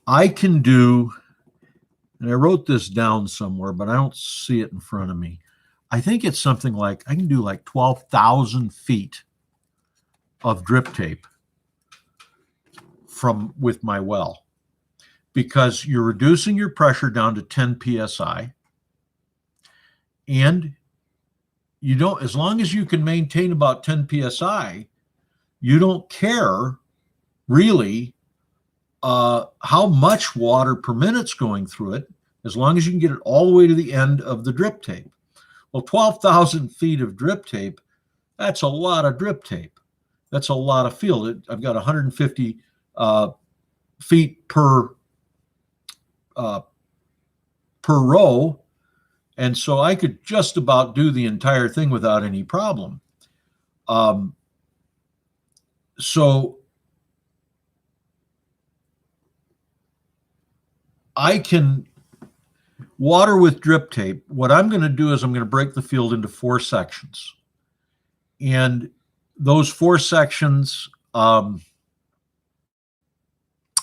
A: I can do, and I wrote this down somewhere, but I don't see it in front of me. I think it's something like, I can do like 12,000 feet of drip tape with my well, because you're reducing your pressure down to 10 psi, and you don't, as long as you can maintain about 10 psi, you don't care really how much water per minute's going through it, as long as you can get it all the way to the end of the drip tape. Well, 12,000 feet of drip tape, that's a lot of drip tape. That's a lot of field. I've got 150 feet per row, and so I could just about do the entire thing without any problem. So I can water with drip tape. What I'm going to do is I'm going to break the field into 4 sections. And those 4 sections, I'll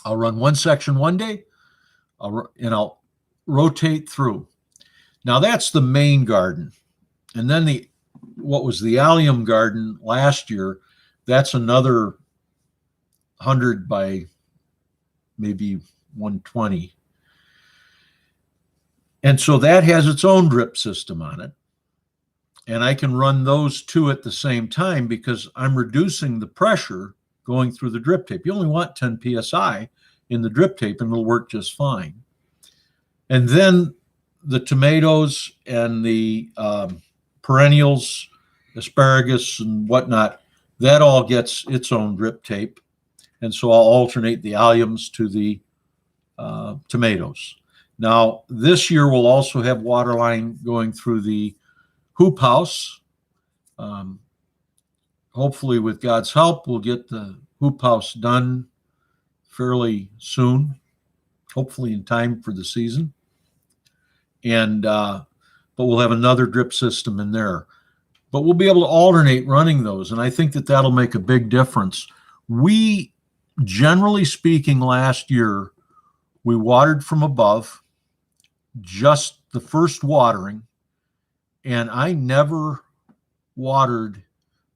A: run one section one day, and I'll rotate through. Now that's the main garden. And then what was the allium garden last year, that's another 100 by maybe 120. And so that has its own drip system on it. And I can run those 2 at the same time because I'm reducing the pressure going through the drip tape. You only want 10 psi in the drip tape, and it'll work just fine. And then the tomatoes and the perennials, asparagus and whatnot, that all gets its own drip tape. And so I'll alternate the alliums to the tomatoes. Now, this year we'll also have water line going through the hoop house. Hopefully, with God's help, we'll get the hoop house done fairly soon, hopefully in time for the season. And but we'll have another drip system in there. But we'll be able to alternate running those, and I think that that'll make a big difference. We, generally speaking, last year, we watered from above, just the first watering, and I never watered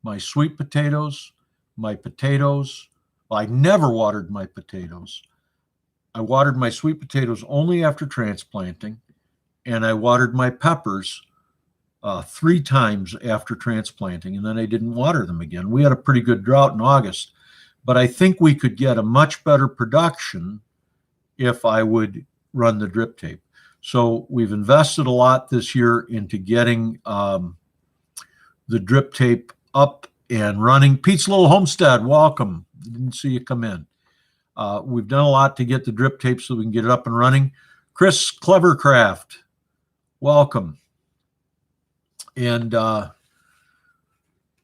A: my sweet potatoes, my potatoes. Well, I never watered my potatoes. I watered my sweet potatoes only after transplanting, and I watered my peppers 3 times after transplanting, and then I didn't water them again. We had a pretty good drought in August, but I think we could get a much better production if I would run the drip tape. So we've invested a lot this year into getting the drip tape up and running. Pete's Little Homestead, welcome. Didn't see you come in. We've done a lot to get the drip tape so we can get it up and running. Chris Clevercraft, welcome. And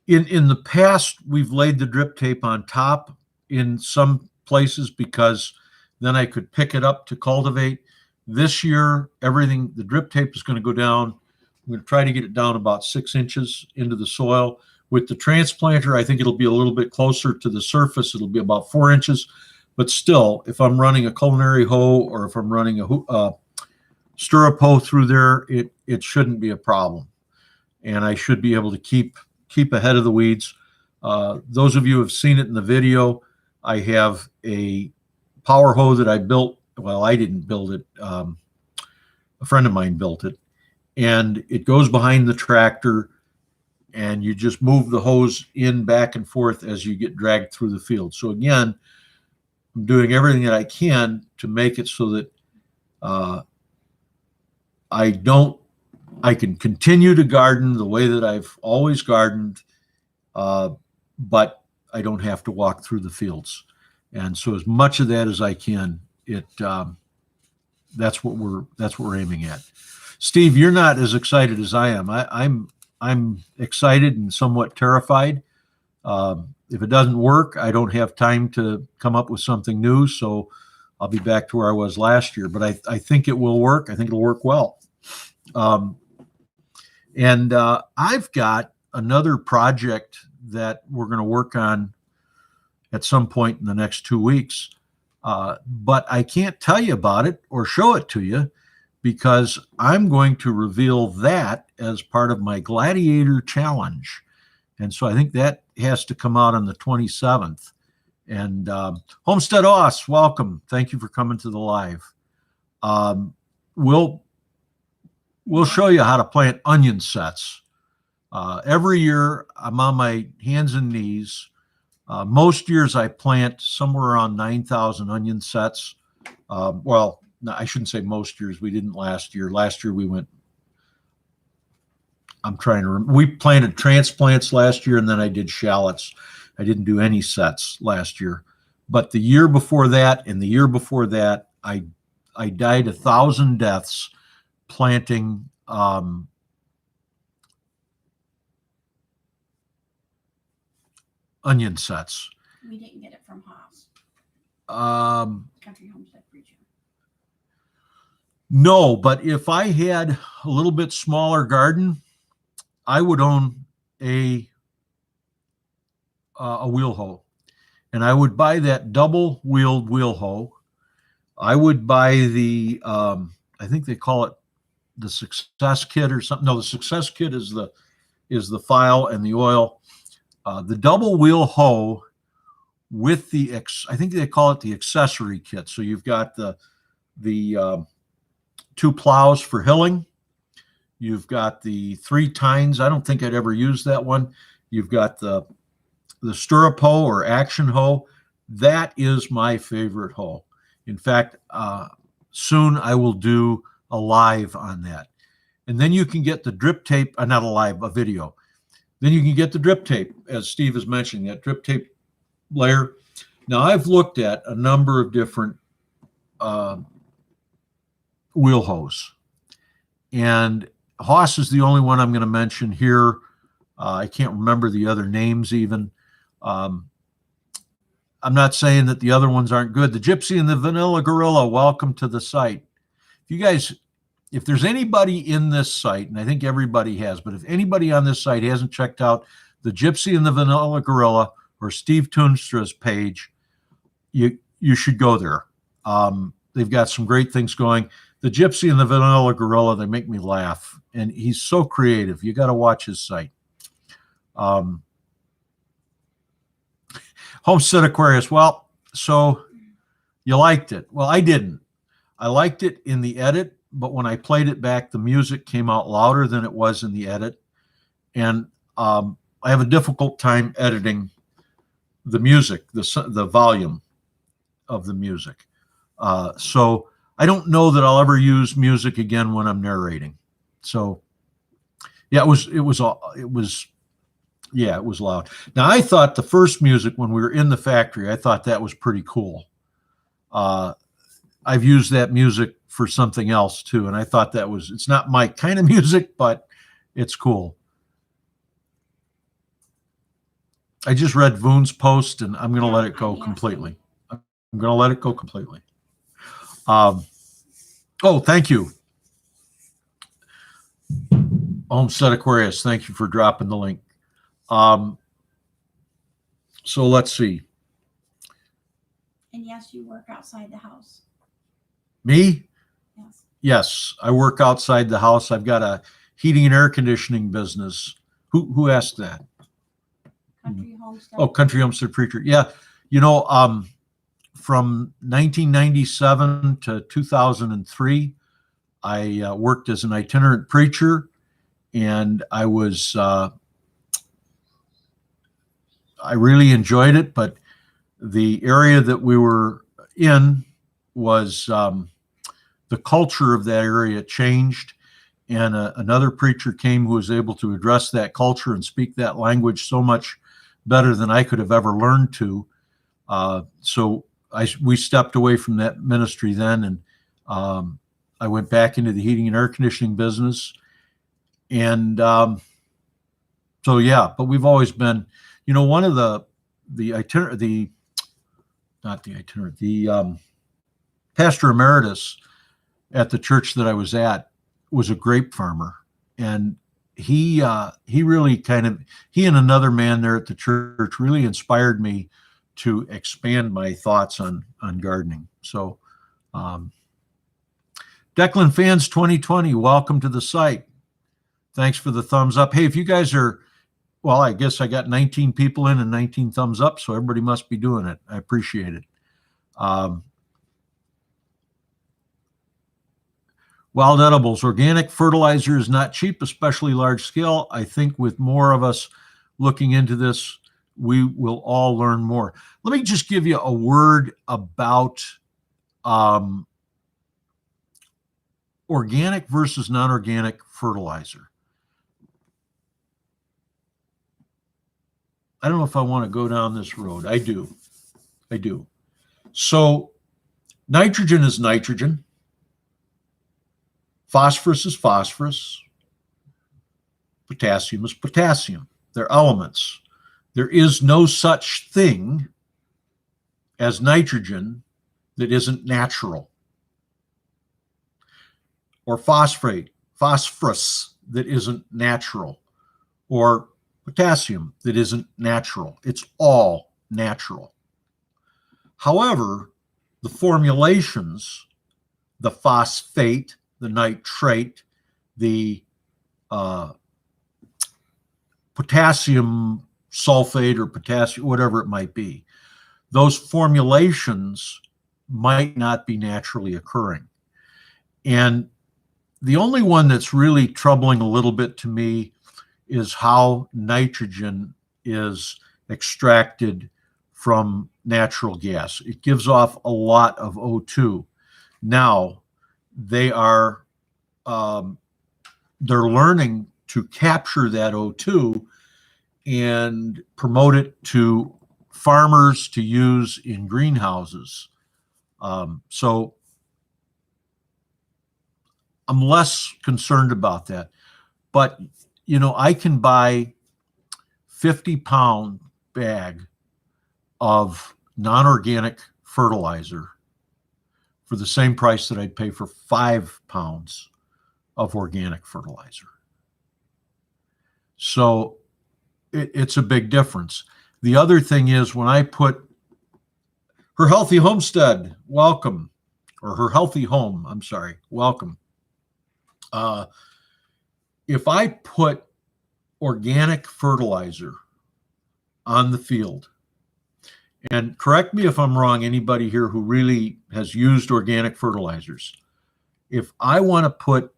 A: in the past, we've laid the drip tape on top in some places because then I could pick it up to cultivate. This year, the drip tape is going to go down. I'm going to try to get it down about 6 inches into the soil. With the transplanter, I think it'll be a little bit closer to the surface. It'll be about 4 inches. But still, if I'm running a culinary hoe or if I'm running a stirrup hoe through there, it shouldn't be a problem. And I should be able to keep ahead of the weeds. Those of you who have seen it in the video, I have a power hoe that I built. Well, I didn't build it. A friend of mine built it. And it goes behind the tractor, and you just move the hose in back and forth as you get dragged through the field. So again, I'm doing everything that I can to make it so that I can continue to garden the way that I've always gardened, but I don't have to walk through the fields. And so as much of that as I can, that's what we're aiming at. Steve, you're not as excited as I am. I'm excited and somewhat terrified. If it doesn't work, I don't have time to come up with something new. So I'll be back to where I was last year, but I think it will work. I think it'll work well. And I've got another project that we're going to work on at some point in the next 2 weeks. But I can't tell you about it or show it to you because I'm going to reveal that as part of my Gladiator Challenge. And so I think that has to come out on the 27th. And Homestead Oss, welcome. Thank you for coming to the live. We'll show you how to plant onion sets. Every year, I'm on my hands and knees. Most years, I plant somewhere around 9,000 onion sets. Well, no, I shouldn't say most years. We didn't last year. Last year, we went, I'm trying to remember. We planted transplants last year, and then I did shallots. I didn't do any sets last year. But the year before that and the year before that, I died 1,000 deaths planting onion sets.
B: We didn't get it from Haas. Country Homestead Preacher.
A: No, but if I had a little bit smaller garden, I would own a wheel hoe, and I would buy that double-wheeled wheel hoe. I would buy the I think they call it the Success Kit or something. No, the Success Kit is the file and the oil. The double wheel hoe with the I think they call it the accessory kit. So you've got the 2 plows for hilling. You've got the 3 tines. I don't think I'd ever use that one. You've got the stirrup hoe or action hoe. That is my favorite hoe. In fact, soon I will do a live on that. And then you can get the drip tape, not a live, a video. Then you can get the drip tape, as Steve is mentioning, that drip tape layer. Now, I've looked at a number of different wheel hoes. And Haas is the only one I'm going to mention here. I can't remember the other names even. I'm not saying that the other ones aren't good. The Gypsy and the Vanilla Gorilla, welcome to the site. If there's anybody in this site, and I think everybody has, but if anybody on this site hasn't checked out the Gypsy and the Vanilla Gorilla or Steve Toonstra's page, you should go there. They've got some great things going. The Gypsy and the Vanilla Gorilla, they make me laugh. And he's so creative. You got to watch his site. Homestead Aquarius. Well, so you liked it. Well, I didn't. I liked it in the edit, but when I played it back, the music came out louder than it was in the edit. And I have a difficult time editing the music, the volume of the music. So I don't know that I'll ever use music again when I'm narrating. So yeah, it was loud. Now I thought the first music when we were in the factory, I thought that was pretty cool. I've used that music for something else too, and I thought it's not my kind of music, but it's cool. I just read Voon's post, and I'm going to let it go completely. I'm going to let it go completely. Oh, thank you. Homestead Aquarius, thank you for dropping the link. So let's see.
B: And yes, you work outside the house.
A: Me?
B: Yes.
A: Yes, I work outside the house. I've got a heating and air conditioning business. Who asked that?
B: Country Homestead.
A: Oh, Country Homestead Preacher. Yeah, from 1997 to 2003, I worked as an itinerant preacher, and I really enjoyed it, but the area that we were in was the culture of that area changed, and another preacher came who was able to address that culture and speak that language so much better than I could have ever learned to. So we stepped away from that ministry then, and I went back into the heating and air conditioning business. And so, yeah, but we've always been, one of the pastor emeritus at the church that I was at was a grape farmer. And he really he and another man there at the church really inspired me to expand my thoughts on gardening. So Declan Fans 2020, welcome to the site. Thanks for the thumbs up. Hey, if you guys are, well, I guess I got 19 people in and 19 thumbs up, so everybody must be doing it. I appreciate it. Wild edibles, organic fertilizer is not cheap, especially large scale. I think with more of us looking into this, we will all learn more. Let me just give you a word about organic versus non-organic fertilizer. I don't know if I want to go down this road. I do. So nitrogen is nitrogen. Phosphorus is phosphorus. Potassium is potassium. They're elements. There is no such thing as nitrogen that isn't natural. Or phosphorus that isn't natural. Or potassium that isn't natural. It's all natural. However, the formulations, the phosphate, the nitrate, the potassium sulfate or potassium, whatever it might be, those formulations might not be naturally occurring. And the only one that's really troubling a little bit to me is how nitrogen is extracted from natural gas. It gives off a lot of O2. Now, they're learning to capture that O2 and promote it to farmers to use in greenhouses. So I'm less concerned about that. But, I can buy 50-pound bag of non-organic fertilizer for the same price that I'd pay for 5 pounds of organic fertilizer. So it's a big difference. The other thing is when I put Her Healthy Homestead, welcome, or Her Healthy Home, I'm sorry, welcome. If I put organic fertilizer on the field, and correct me if I'm wrong, anybody here who really has used organic fertilizers, if I put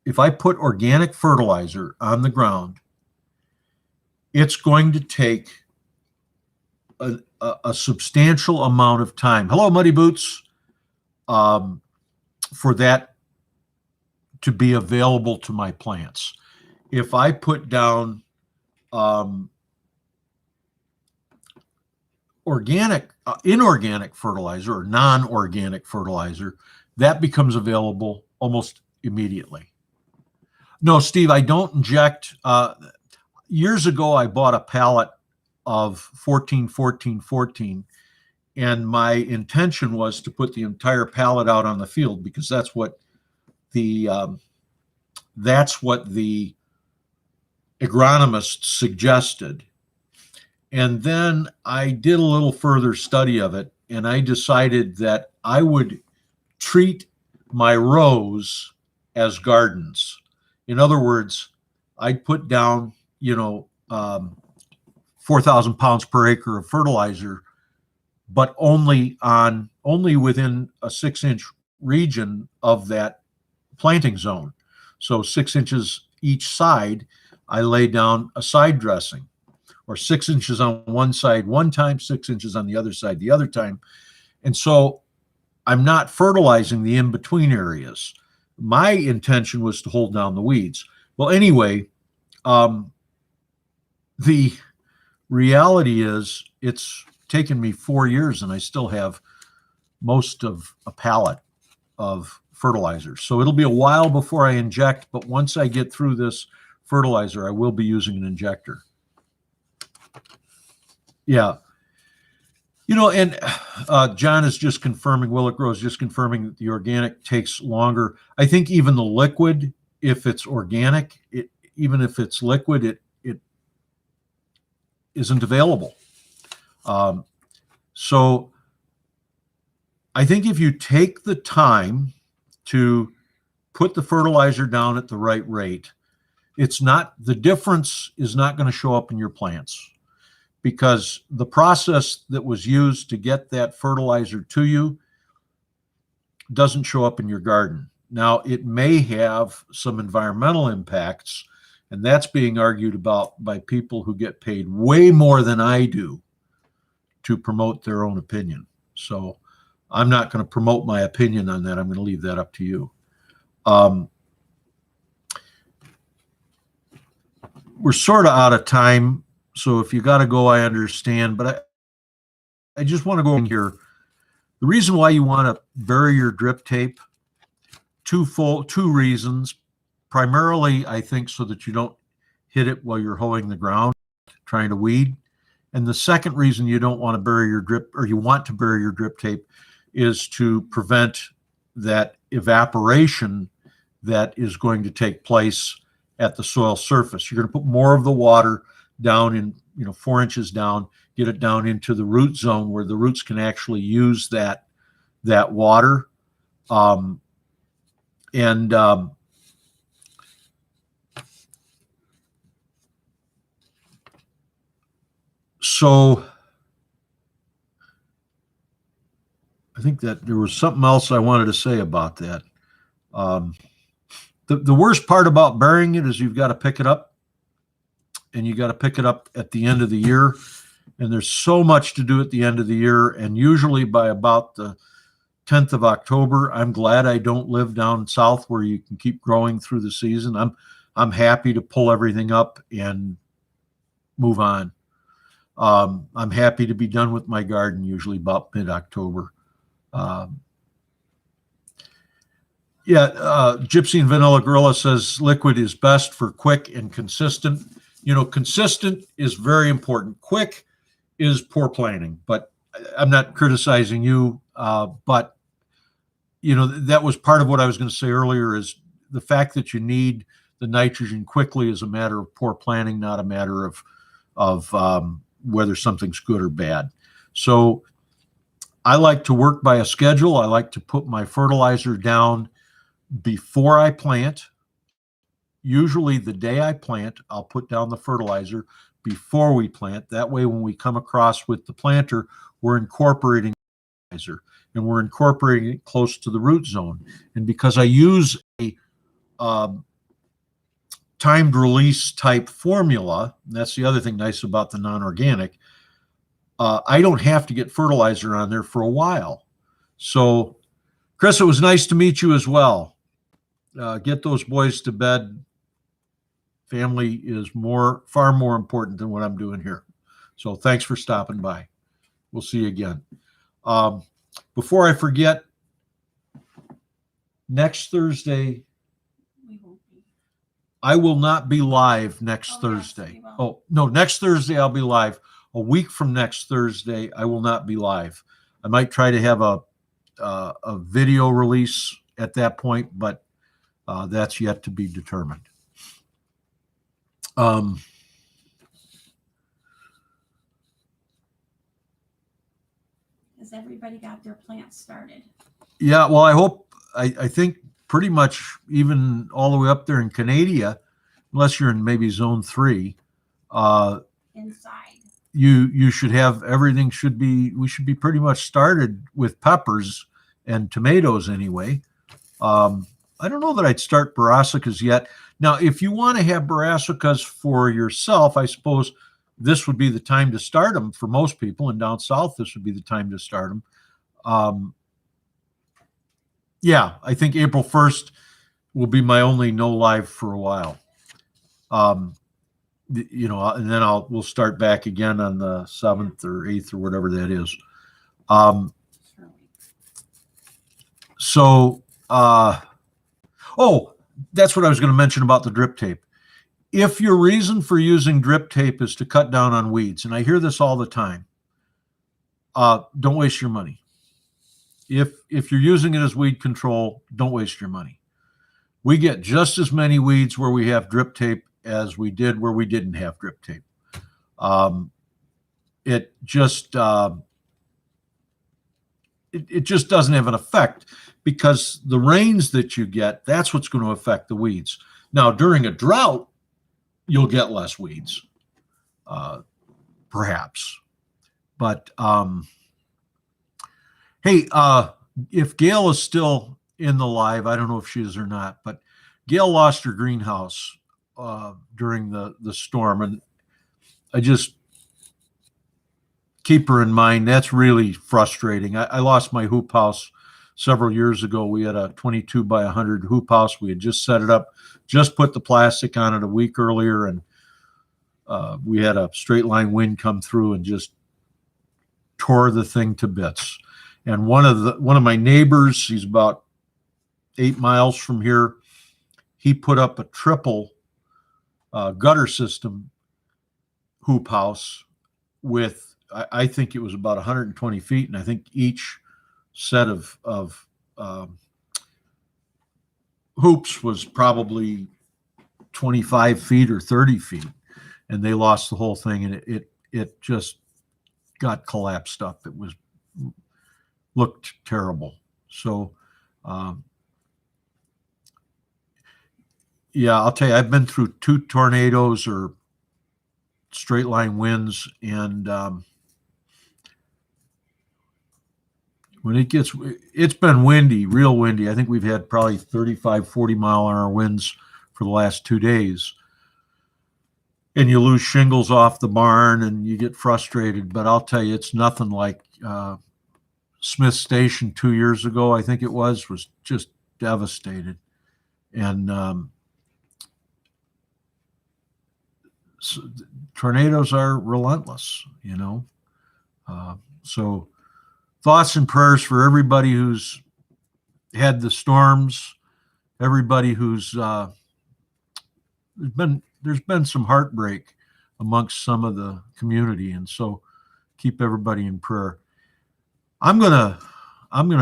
A: organic fertilizer on the ground, it's going to take a substantial amount of time. Hello, Muddy Boots. for that to be available to my plants. If I put down inorganic fertilizer or non-organic fertilizer, that becomes available almost immediately. No, Steve, I don't inject. Years ago, I bought a pallet of 14, 14, 14, and my intention was to put the entire pallet out on the field because that's what the agronomist suggested. And then I did a little further study of it, and I decided that I would treat my rows as gardens. In other words, I'd put down, 4,000 pounds per acre of fertilizer, but only within a 6-inch region of that planting zone. So 6 inches each side, I lay down a side dressing, or 6 inches on one side one time, 6 inches on the other side the other time. And so I'm not fertilizing the in-between areas. My intention was to hold down the weeds. Well, anyway, the reality is it's taken me 4 years and I still have most of a pallet of fertilizer. So it'll be a while before I inject, but once I get through this fertilizer, I will be using an injector. Yeah. And John is just confirming, Will It Grow is just confirming that the organic takes longer. I think even the liquid, if it's organic, even if it's liquid, it isn't available. So I think if you take the time to put the fertilizer down at the right rate, the difference is not going to show up in your plants, because the process that was used to get that fertilizer to you doesn't show up in your garden. Now, it may have some environmental impacts, and that's being argued about by people who get paid way more than I do to promote their own opinion. So I'm not going to promote my opinion on that. I'm going to leave that up to you. We're sort of out of time. So if you got to go, I understand, but I just want to go in here. The reason why you want to bury your drip tape, two reasons. Primarily, I think so that you don't hit it while you're hoeing the ground, trying to weed. And the second reason you don't want to bury your drip, or you want to bury your drip tape, is to prevent that evaporation that is going to take place at the soil surface. You're going to put more of the water down in, 4 inches down, get it down into the root zone where the roots can actually use that water. So I think that there was something else I wanted to say about that. The worst part about burying it is you've got to pick it up, and you got to pick it up at the end of the year. And there's so much to do at the end of the year. And usually by about the 10th of October, I'm glad I don't live down south where you can keep growing through the season. I'm happy to pull everything up and move on. I'm happy to be done with my garden usually about mid-October. Gypsy and Vanilla Gorilla says liquid is best for quick and consistent. Consistent is very important. Quick is poor planning, but I'm not criticizing you. But that was part of what I was going to say earlier, is the fact that you need the nitrogen quickly is a matter of poor planning, not a matter of whether something's good or bad. So I like to work by a schedule. I like to put my fertilizer down before I plant. Usually the day I plant, I'll put down the fertilizer before we plant. That way, when we come across with the planter, we're incorporating fertilizer, and we're incorporating it close to the root zone. And because I use a timed release type formula, and that's the other thing nice about the non-organic, I don't have to get fertilizer on there for a while. So Chris, it was nice to meet you as well. Get those boys to bed. Family is far more important than what I'm doing here. So thanks for stopping by. We'll see you again. Before I forget, next Thursday,
B: We won't be.
A: I will not be live next
B: Oh, yes,
A: Thursday.
B: you will.
A: Oh, no, next Thursday I'll be live. A week from next Thursday, I will not be live. I might try to have a video release at that point, but that's yet to be determined.
B: Has everybody got their plants started?
A: Yeah, well, I think pretty much even all the way up there in Canada, unless you're in maybe zone 3,
B: Inside.
A: you should have everything we should be pretty much started with peppers and tomatoes anyway. I don't know that I'd start brassicas yet. Now, if you want to have brassicas for yourself, I suppose this would be the time to start them for most people. And down south, this would be the time to start them. Yeah, I think April 1st will be my only no live for a while. And then we'll start back again on the 7th or 8th or whatever that is. That's what I was going to mention about the drip tape. If your reason for using drip tape is to cut down on weeds, and I hear this all the time, don't waste your money. If you're using it as weed control, don't waste your money. We get just as many weeds where we have drip tape as we did where we didn't have drip tape. It just doesn't have an effect, because the rains that you get, that's what's going to affect the weeds. Now, during a drought, you'll get less weeds, perhaps. But hey, if Gail is still in the live, I don't know if she is or not, but Gail lost her greenhouse during the storm, and I just keep her in mind. That's really frustrating. I lost my hoop house several years ago. We had a 22 by 100 hoop house. We had just set it up, just put the plastic on it a week earlier, and we had a straight line wind come through and just tore the thing to bits. And one of my neighbors, he's about 8 miles from here, he put up a triple gutter system hoop house with, I think it was about 120 feet, and I think each set of hoops was probably 25 feet or 30 feet, and they lost the whole thing, and it just got collapsed up. It looked terrible. So yeah, I'll tell you, I've been through 2 tornadoes or straight line winds, and when it's been windy, real windy. I think we've had probably 35, 40 mile an hour winds for the last 2 days. And you lose shingles off the barn and you get frustrated. But I'll tell you, it's nothing like Smith Station 2 years ago, I think it was just devastated. And so tornadoes are relentless, so thoughts and prayers for everybody who's had the storms, everybody who's there's been some heartbreak amongst some of the community, and so keep everybody in prayer. I'm gonna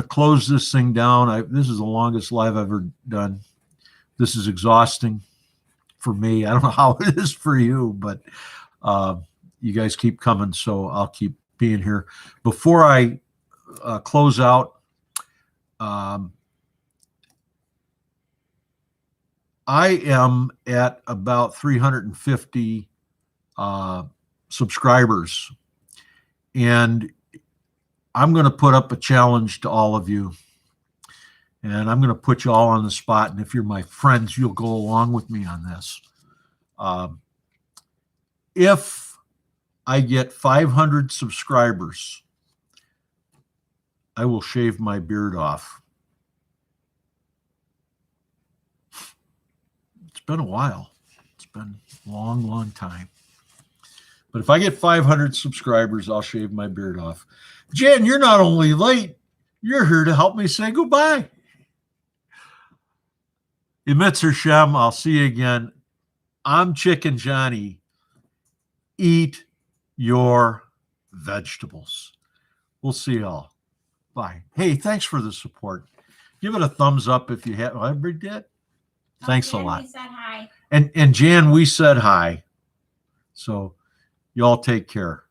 A: close this thing down. This is the longest live I've ever done. This is exhausting for me. I don't know how it is for you, but you guys keep coming, so I'll keep being here. Before I close out, I am at about 350 subscribers, and I'm going to put up a challenge to all of you, and I'm going to put you all on the spot. And if you're my friends, you'll go along with me on this. If I get 500 subscribers, I will shave my beard off. It's been a while. It's been a long, long time. But if I get 500 subscribers, I'll shave my beard off. Jen, you're not only late, you're here to help me say goodbye. Emitzer Shem, I'll see you again. I'm Chicken Johnny. Eat your vegetables. We'll see y'all. Bye. Hey, thanks for the support. Give it a thumbs up if you have. I ever did. Thanks a lot.
B: We said hi.
A: And Jan, we said hi. So y'all take care.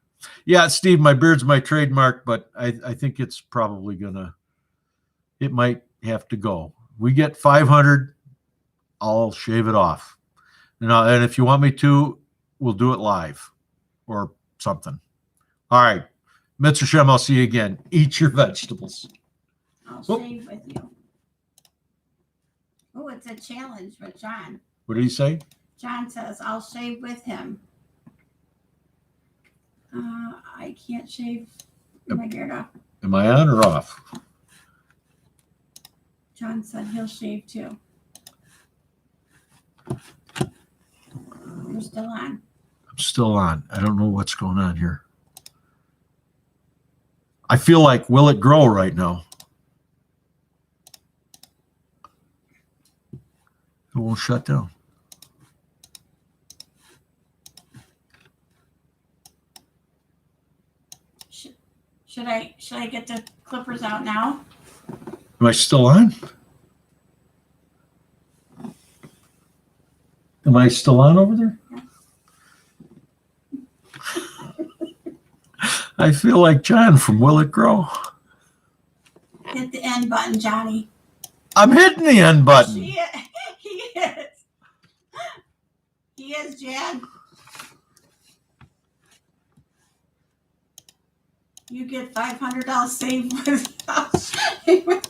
A: Yeah, Steve, my beard's my trademark, but I think it's probably it might have to go. We get 500, I'll shave it off. And if you want me to, we'll do it live or something. All right. Mr. Shem, I'll see you again. Eat your vegetables.
B: I'll shave with you. Oh, it's a challenge with John.
A: What did he say?
B: John says, I'll shave with him. I can't shave my beard off.
A: Am I on or off?
B: John said he'll shave too. You're still on.
A: I'm still on. I don't know what's going on here. I feel like, will it grow right now? It won't shut down.
B: Should I get the clippers out now?
A: Am I still on? Am I still on over there?
B: Yeah.
A: I feel like John from Will It Grow.
B: Hit the end button, Johnny.
A: I'm hitting the end button.
B: He is. He is, Jan. You get $500 saved with